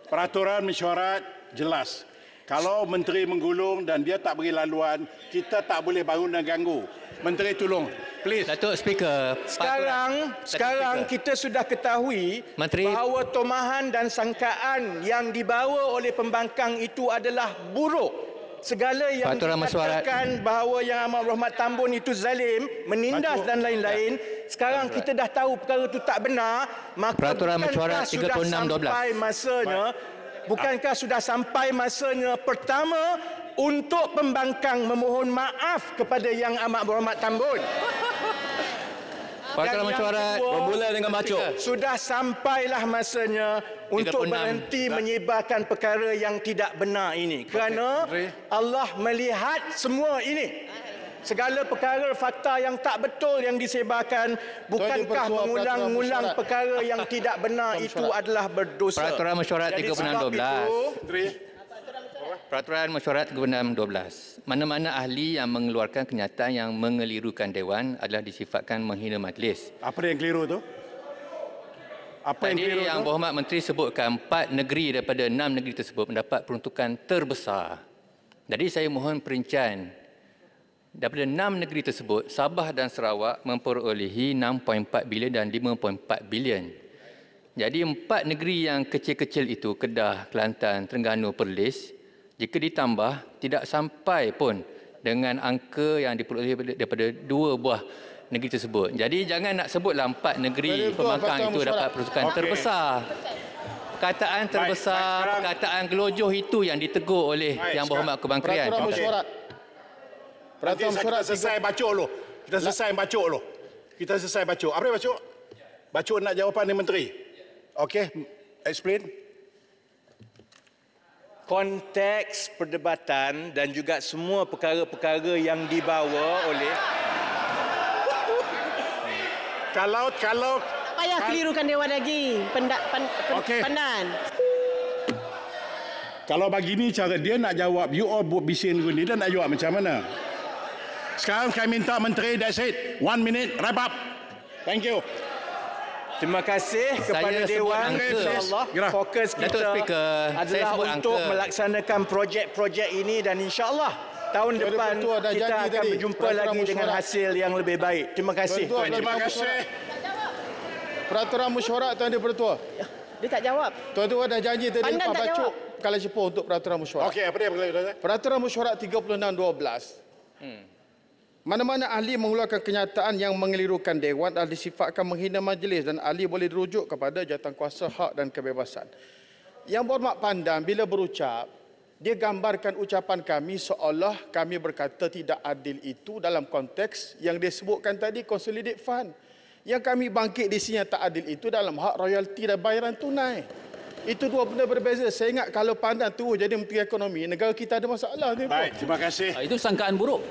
Peraturan mesyuarat jelas. Kalau menteri menggulung dan dia tak beri laluan, kita tak boleh bangun dan ganggu. Menteri tolong, please. Datuk Speaker. Sekarang kita sudah ketahui bahawa tomahan dan sangkaan yang dibawa oleh pembangkang itu adalah buruk. Segala yang dikatakan bahawa Yang Amat Berhormat Tambun itu zalim, menindas dan lain-lain, sekarang kita dah tahu perkara itu tak benar, maka Peraturan Mesyuarat 36/12. Bukankah sudah sampai masanya pertama untuk pembangkang memohon maaf kepada Yang Amat Berhormat Tambun? Peraturan Mesyuarat bermula dengan bacok. Sudah sampailah masanya untuk 36. berhenti menyebarkan perkara yang tidak benar ini. Kerana Allah melihat semua ini. Segala perkara fakta yang tak betul yang disebarkan, bukankah mengulang-ulang perkara yang tidak benar itu adalah berdosa. Peraturan Mesyuarat 36/12. Peraturan Mesyuarat 36/12. Mana-mana ahli yang mengeluarkan kenyataan yang mengelirukan Dewan adalah disifatkan menghina majlis. Apa yang keliru tu? Apa yang keliru tu? Yang Berhormat Menteri sebutkan 4 negeri daripada 6 negeri tersebut mendapat peruntukan terbesar. Jadi saya mohon perincian. Daripada 6 negeri tersebut, Sabah dan Sarawak memperolehi 6.4 bilion dan 5.4 bilion. Jadi 4 negeri yang kecil-kecil itu, Kedah, Kelantan, Terengganu, Perlis, jika ditambah, tidak sampai pun dengan angka yang diperolehi daripada 2 buah negeri tersebut. Jadi jangan nak sebutlah 4 negeri pembangkang itu dapat peruntukan terbesar. Perkataan terbesar, perkataan gelojoh itu yang ditegur oleh Yang Berhormat Kementerian. Peraturan mesyuarat selesai bacok lo. Kita selesai bacok lo. Kita selesai bacok. Apa dia bacok? Bacok nak jawapan dari menteri. Okey, explain. Konteks perdebatan dan juga semua perkara-perkara yang dibawa oleh kalau tak payah kelirukan Dewan lagi. Pandan. Kalau begini cara dia nak jawab, you all buat bising ni, dia nak jawab macam mana? Sekarang kami minta menteri, that's it. 1 minute, wrap up. Thank you. Terima kasih kepada Dewan. InsyaAllah fokus kita adalah untuk melaksanakan projek-projek ini dan insyaAllah tahun depan kita akan berjumpa lagi dengan hasil yang lebih baik. Terima kasih. Terima kasih. Peraturan mesyuarat Tuan Di-Pertua. Dia tak jawab. Tuan-tuan dah janji tadi Pandan lepas tak bacok Kuala Lumpur untuk peraturan mesyuarat. Okey, apa dia? Peraturan mesyuarat 36/12. Mana-mana ahli mengeluarkan kenyataan yang mengelirukan Dewan adalah disifatkan menghina majlis dan ahli boleh dirujuk kepada jawatankuasa hak dan kebebasan. Yang Berhormat Pandan bila berucap, dia gambarkan ucapan kami seolah kami berkata tidak adil itu dalam konteks yang dia sebutkan tadi, Consolidate Fund. Yang kami bangkit di sini yang tak adil itu dalam hak royalti dan bayaran tunai. Itu dua benda berbeza. Saya ingat kalau Pandan terus jadi Menteri Ekonomi, negara kita ada masalah. Baik, terima kasih. Itu sangkaan buruk.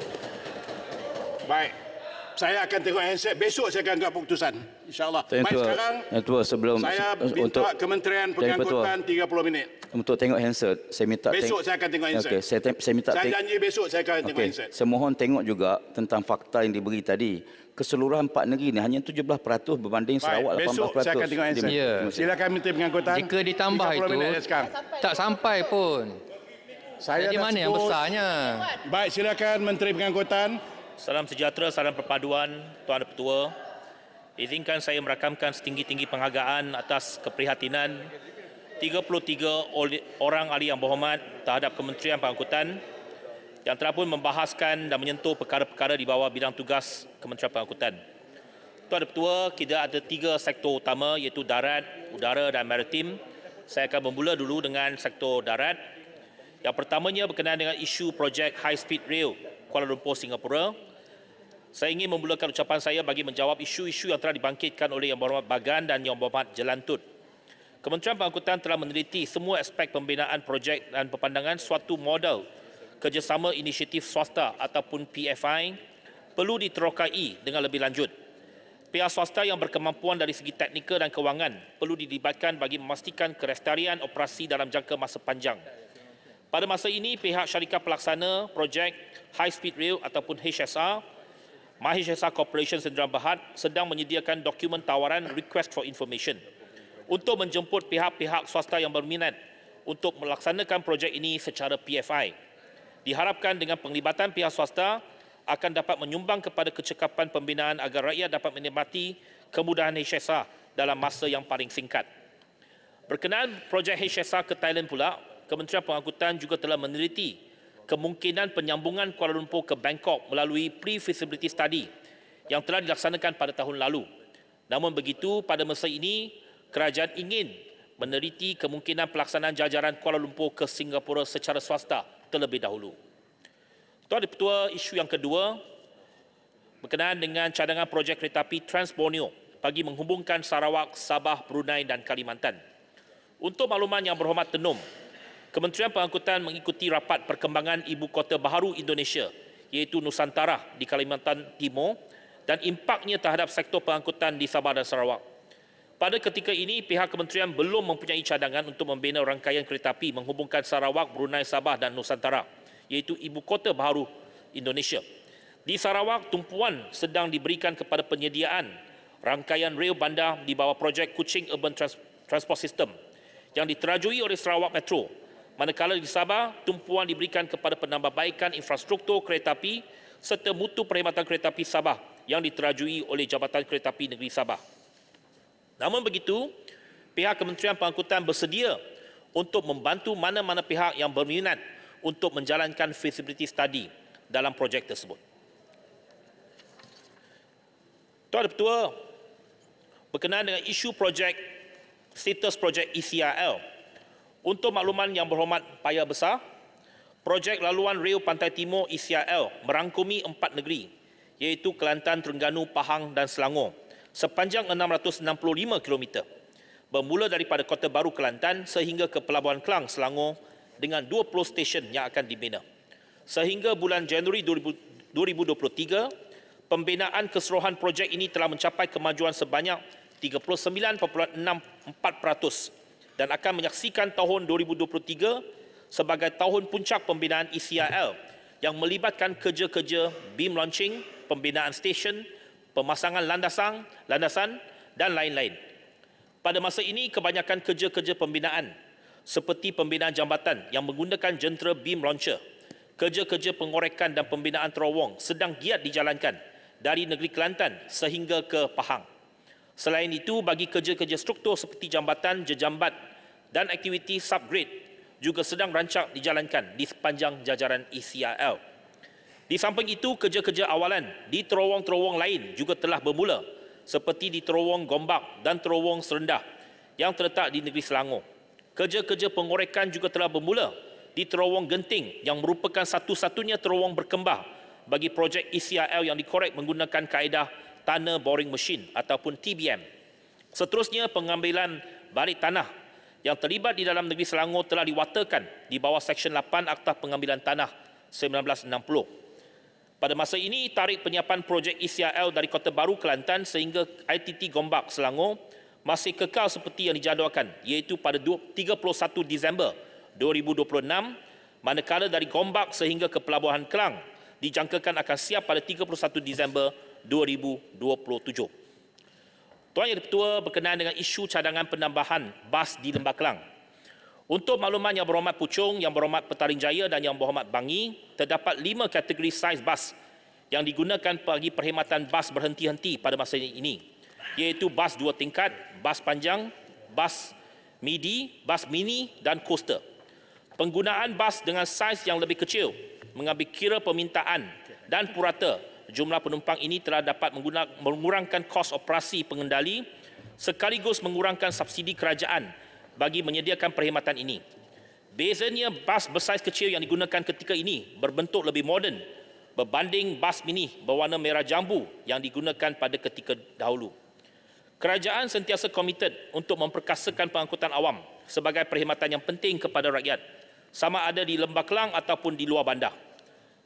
Baik. Saya akan tengok handset. Besok saya akan anggap keputusan. InsyaAllah. Baik, sekarang sebelum saya minta Kementerian Pengangkutan 30 minit. Untuk tengok handset, saya minta besok saya akan tengok handset. Okay, saya minta saya janji besok saya akan tengok handset. Saya mohon tengok juga tentang fakta yang diberi tadi. Keseluruhan 4 negeri ini hanya 17% berbanding Sarawak 18%. Besok saya akan tengok handset. Ya. Silakan Menteri Pengangkutan. Jika ditambah itu tak sampai pun. Jadi mana yang besarnya? Baik, silakan Menteri Pengangkutan. Salam sejahtera, salam perpaduan, Tuan Ketua. Izinkan saya merakamkan setinggi-tinggi penghargaan atas keprihatinan 33 orang ahli yang berhormat terhadap Kementerian Pengangkutan yang telah pun membahaskan dan menyentuh perkara-perkara di bawah bidang tugas Kementerian Pengangkutan. Tuan Ketua, kita ada 3 sektor utama iaitu darat, udara dan maritim. Saya akan bermula dulu dengan sektor darat. Yang pertamanya berkenaan dengan isu projek High Speed Rail Kuala Lumpur, Singapura. Saya ingin memulakan ucapan saya bagi menjawab isu-isu yang telah dibangkitkan oleh Yang Berhormat Bagan dan Yang Berhormat Jelantut. Kementerian Pengangkutan telah meneliti semua aspek pembinaan projek dan berpandangan suatu model kerjasama inisiatif swasta ataupun PFI perlu diterokai dengan lebih lanjut. Pihak swasta yang berkemampuan dari segi teknikal dan kewangan perlu dilibatkan bagi memastikan kelestarian operasi dalam jangka masa panjang. Pada masa ini, pihak syarikat pelaksana projek High Speed Rail ataupun HSR, MyHSR Corporation Sdn Bhd sedang menyediakan dokumen tawaran Request for Information untuk menjemput pihak-pihak swasta yang berminat untuk melaksanakan projek ini secara PFI. Diharapkan dengan penglibatan pihak swasta akan dapat menyumbang kepada kecekapan pembinaan agar rakyat dapat menikmati kemudahan HSR dalam masa yang paling singkat. Berkenaan projek HSR ke Thailand pula, Kementerian Pengangkutan juga telah meneliti kemungkinan penyambungan Kuala Lumpur ke Bangkok melalui pre-feasibility study yang telah dilaksanakan pada tahun lalu. Namun begitu, pada masa ini, kerajaan ingin meneliti kemungkinan pelaksanaan jajaran Kuala Lumpur ke Singapura secara swasta terlebih dahulu. Tuan Ketua, isu yang kedua berkenaan dengan cadangan projek kereta api Trans Borneo bagi menghubungkan Sarawak, Sabah, Brunei dan Kalimantan. Untuk makluman Yang Berhormat Tenum, Kementerian Pengangkutan mengikuti rapat perkembangan ibu kota baharu Indonesia iaitu Nusantara di Kalimantan Timur dan impaknya terhadap sektor pengangkutan di Sabah dan Sarawak. Pada ketika ini, pihak kementerian belum mempunyai cadangan untuk membina rangkaian kereta api menghubungkan Sarawak, Brunei, Sabah dan Nusantara iaitu ibu kota baharu Indonesia. Di Sarawak, tumpuan sedang diberikan kepada penyediaan rangkaian rel bandar di bawah projek Kuching Urban Transport System yang diterajui oleh Sarawak Metro. Manakala di Sabah, tumpuan diberikan kepada penambahbaikan infrastruktur kereta api serta mutu perkhidmatan kereta api Sabah yang diterajui oleh Jabatan Kereta Api Negeri Sabah. Namun begitu, pihak Kementerian Pengangkutan bersedia untuk membantu mana-mana pihak yang berminat untuk menjalankan feasibility study dalam projek tersebut. Tuan Ketua, berkenaan dengan isu projek, status projek ECRL, untuk makluman Yang Berhormat Paya Besar, projek laluan rel Pantai Timur ECRL merangkumi 4 negeri iaitu Kelantan, Terengganu, Pahang dan Selangor sepanjang 665 km bermula daripada Kota Baru Kelantan sehingga ke Pelabuhan Klang, Selangor dengan 20 stesen yang akan dibina. Sehingga bulan Januari 2023, pembinaan keseluruhan projek ini telah mencapai kemajuan sebanyak 39.64% dan akan menyaksikan tahun 2023 sebagai tahun puncak pembinaan ECRL yang melibatkan kerja-kerja beam launching, pembinaan stesen, pemasangan landasan dan lain-lain. Pada masa ini, kebanyakan kerja-kerja pembinaan seperti pembinaan jambatan yang menggunakan jentera beam launcher, kerja-kerja pengorekan dan pembinaan terowong sedang giat dijalankan dari negeri Kelantan sehingga ke Pahang. Selain itu, bagi kerja-kerja struktur seperti jambatan, jejambat dan aktiviti subgrade juga sedang rancak dijalankan di sepanjang jajaran ECRL. Di samping itu, kerja-kerja awalan di terowong-terowong lain juga telah bermula seperti di terowong Gombak dan terowong Serendah yang terletak di negeri Selangor. Kerja-kerja pengorekan juga telah bermula di terowong Genting yang merupakan satu-satunya terowong berkembang bagi projek ECRL yang dikorek menggunakan kaedah Tunnel Boring Machine ataupun TBM. Seterusnya, pengambilan balik tanah yang terlibat di dalam negeri Selangor telah diwatakan di bawah Seksyen 8 Akta Pengambilan Tanah 1960. Pada masa ini, tarikh penyiapan projek ECRL dari Kota Baru, Kelantan sehingga ITT Gombak, Selangor masih kekal seperti yang dijadualkan, iaitu pada 31 Disember 2026, manakala dari Gombak sehingga ke Pelabuhan Kelang dijangkakan akan siap pada 31 Disember 2027. Tuan Yang Dipertua, berkenaan dengan isu cadangan penambahan bas di Lembah Kelang. Untuk makluman Yang Berhormat Puchong, Yang Berhormat Petaling Jaya dan Yang Berhormat Bangi, terdapat 5 kategori saiz bas yang digunakan bagi perkhidmatan bas berhenti-henti pada masa ini, iaitu bas 2 tingkat, bas panjang, bas midi, bas mini dan coaster. Penggunaan bas dengan saiz yang lebih kecil mengambil kira permintaan dan purata jumlah penumpang ini telah dapat mengurangkan kos operasi pengendali sekaligus mengurangkan subsidi kerajaan bagi menyediakan perkhidmatan ini. Bezanya, bas bersaiz kecil yang digunakan ketika ini berbentuk lebih moden berbanding bas mini berwarna merah jambu yang digunakan pada ketika dahulu. Kerajaan sentiasa komited untuk memperkasakan pengangkutan awam sebagai perkhidmatan yang penting kepada rakyat, sama ada di Lembah Kelang ataupun di luar bandar.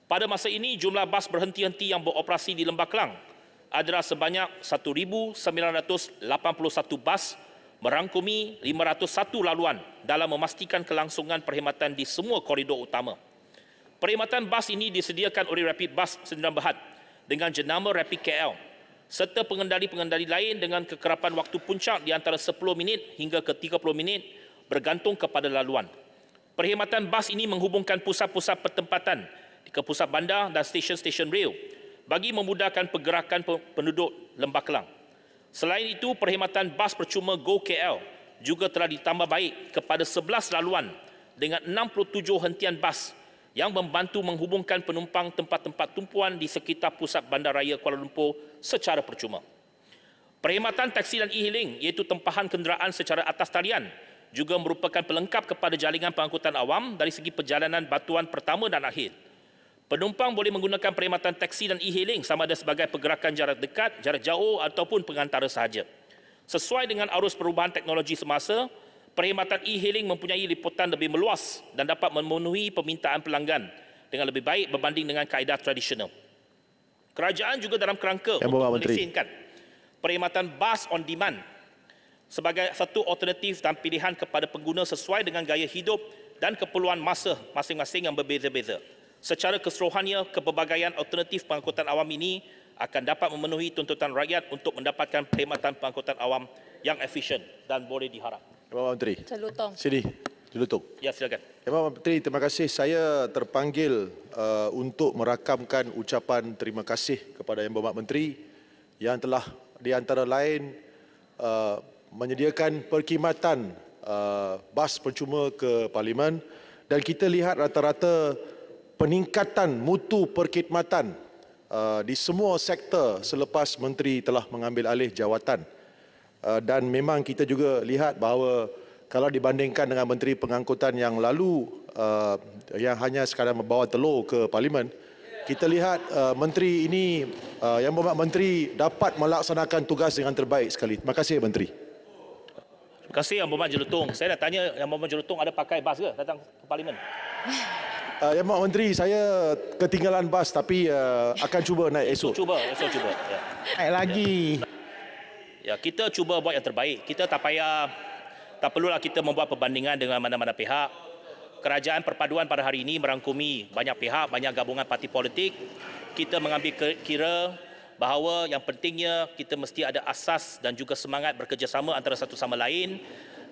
Pada masa ini, jumlah bas berhenti-henti yang beroperasi di Lembah Kelang adalah sebanyak 1,981 bas merangkumi 501 laluan dalam memastikan kelangsungan perkhidmatan di semua koridor utama. Perkhidmatan bas ini disediakan oleh Rapid Bus Sdn Bhd dengan jenama Rapid KL serta pengendali-pengendali lain dengan kekerapan waktu puncak di antara 10 minit hingga ke 30 minit bergantung kepada laluan. Perkhidmatan bas ini menghubungkan pusat-pusat pertempatan ke pusat bandar dan stesen-stesen rel bagi memudahkan pergerakan penduduk Lembah Kelang. Selain itu, perkhidmatan bas percuma Go KL juga telah ditambah baik kepada 11 laluan dengan 67 hentian bas yang membantu menghubungkan penumpang tempat-tempat tumpuan di sekitar pusat bandaraya Kuala Lumpur secara percuma. Perkhidmatan taksi dan e-hailing, iaitu tempahan kenderaan secara atas talian, juga merupakan pelengkap kepada jaringan pengangkutan awam dari segi perjalanan batuan pertama dan akhir. Penumpang boleh menggunakan perkhidmatan taksi dan e-hailing sama ada sebagai pergerakan jarak dekat, jarak jauh ataupun pengantara sahaja. Sesuai dengan arus perubahan teknologi semasa, perkhidmatan e-hailing mempunyai liputan lebih meluas dan dapat memenuhi permintaan pelanggan dengan lebih baik berbanding dengan kaedah tradisional. Kerajaan juga dalam kerangka untuk melesenkan perkhidmatan bas on demand sebagai satu alternatif dan pilihan kepada pengguna sesuai dengan gaya hidup dan keperluan masa masing-masing yang berbeza-beza. Secara keseluruhannya, kepelbagaian alternatif pengangkutan awam ini akan dapat memenuhi tuntutan rakyat untuk mendapatkan perkhidmatan pengangkutan awam yang efisien dan boleh diharap. Yang Berhormat Menteri. Celutong. Sini, Celutong. Ya, silakan. Yang Berhormat Menteri, terima kasih. Saya terpanggil untuk merakamkan ucapan terima kasih kepada Yang Berhormat Menteri yang telah di antara lain menyediakan perkhidmatan bas percuma ke Parlimen, dan kita lihat rata-rata peningkatan mutu perkhidmatan di semua sektor selepas Menteri telah mengambil alih jawatan. Dan memang kita juga lihat bahawa kalau dibandingkan dengan Menteri Pengangkutan yang lalu yang hanya sekadar membawa telur ke Parlimen, kita lihat Menteri ini, Yang Berhormat Menteri dapat melaksanakan tugas dengan terbaik sekali. Terima kasih Menteri. Terima kasih Yang Berhormat Jelutong. Saya nak tanya Yang Berhormat Jelutong ada pakai bas ke datang ke Parlimen? Yang Berhormat Menteri, saya ketinggalan bas tapi akan cuba naik esok. Esok cuba. Ya. Naik lagi. Ya, kita cuba buat yang terbaik. Kita tak perlulah kita membuat perbandingan dengan mana-mana pihak. Kerajaan perpaduan pada hari ini merangkumi banyak pihak, banyak gabungan parti politik. Kita mengambil kira bahawa yang pentingnya kita mesti ada asas dan juga semangat bekerjasama antara satu sama lain.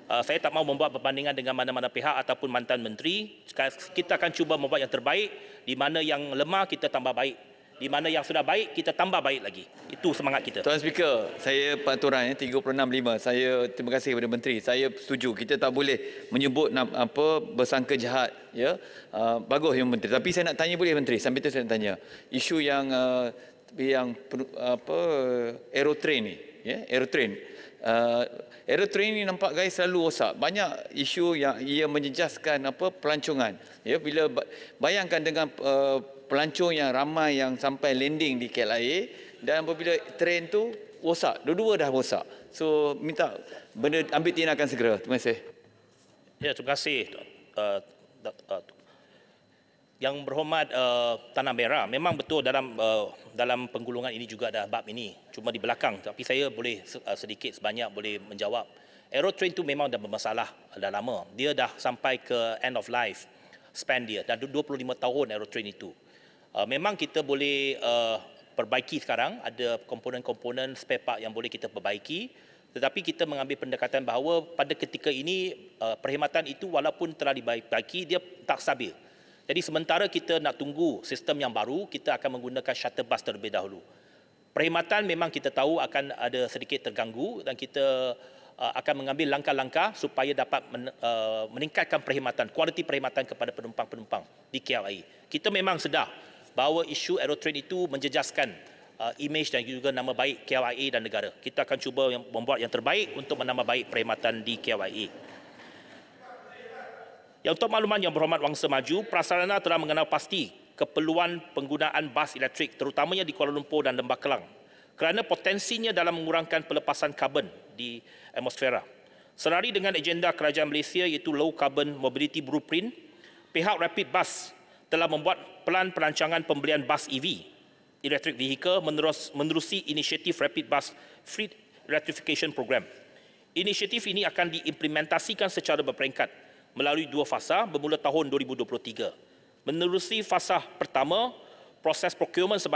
Saya tak mahu membuat perbandingan dengan mana-mana pihak ataupun mantan menteri. Kita akan cuba membuat yang terbaik, di mana yang lemah kita tambah baik. Di mana yang sudah baik, kita tambah baik lagi. Itu semangat kita. Tuan Speaker, saya peraturan 36.5. Saya terima kasih kepada Menteri. Saya setuju. Kita tak boleh menyebut bersangka jahat. Ya, bagus yang Menteri. Tapi saya nak tanya boleh Menteri. Sambil tu saya nak tanya. Isu yang aerotrain ni, ya, aerotrain. Aerotrain ni nampak guys selalu rosak. Banyak isu yang ia menjejaskan pelancongan. Ya, bila bayangkan dengan pelancong yang ramai yang sampai landing di KLIA dan apabila train tu rosak, dua-dua dah rosak. So minta benda ambil tindakan segera. Terima kasih. Ya, terima kasih. Yang berhormat Tanah Merah, memang betul dalam penggulungan ini juga ada bab ini. Cuma di belakang, tapi saya boleh sedikit sebanyak boleh menjawab. Aerotrain tu memang dah bermasalah dah lama. Dia dah sampai ke end of life span dia. Dah 25 tahun Aerotrain itu. Memang kita boleh perbaiki sekarang, ada komponen-komponen spare part yang boleh kita perbaiki, tetapi kita mengambil pendekatan bahawa pada ketika ini perkhidmatan itu walaupun telah dibaiki, dia tak stabil. Jadi sementara kita nak tunggu sistem yang baru, kita akan menggunakan shuttle bus terlebih dahulu. Perkhidmatan memang kita tahu akan ada sedikit terganggu dan kita akan mengambil langkah-langkah supaya dapat meningkatkan perkhidmatan, kualiti perkhidmatan kepada penumpang-penumpang di KLIA. Kita memang sedar bahawa isu aerotrain itu menjejaskan imej dan juga nama baik KLIA dan negara. Kita akan cuba membuat yang terbaik untuk menambah baik perkhidmatan di KLIA. Yang untuk makluman Yang Berhormat Wangsa Maju, Prasarana telah mengenal pasti keperluan penggunaan bas elektrik terutamanya di Kuala Lumpur dan Lembah Kelang kerana potensinya dalam mengurangkan pelepasan karbon di atmosfera. Senari dengan agenda kerajaan Malaysia iaitu Low Carbon Mobility Blueprint, pihak Rapid Bus telah membuat pelan perancangan pembelian bas EV, Electric Vehicle, menerusi inisiatif Rapid Bus Fleet Electrification Program. Inisiatif ini akan diimplementasikan secara berperingkat melalui dua fasa bermula tahun 2023. Menerusi fasa pertama, proses procurement sebanyak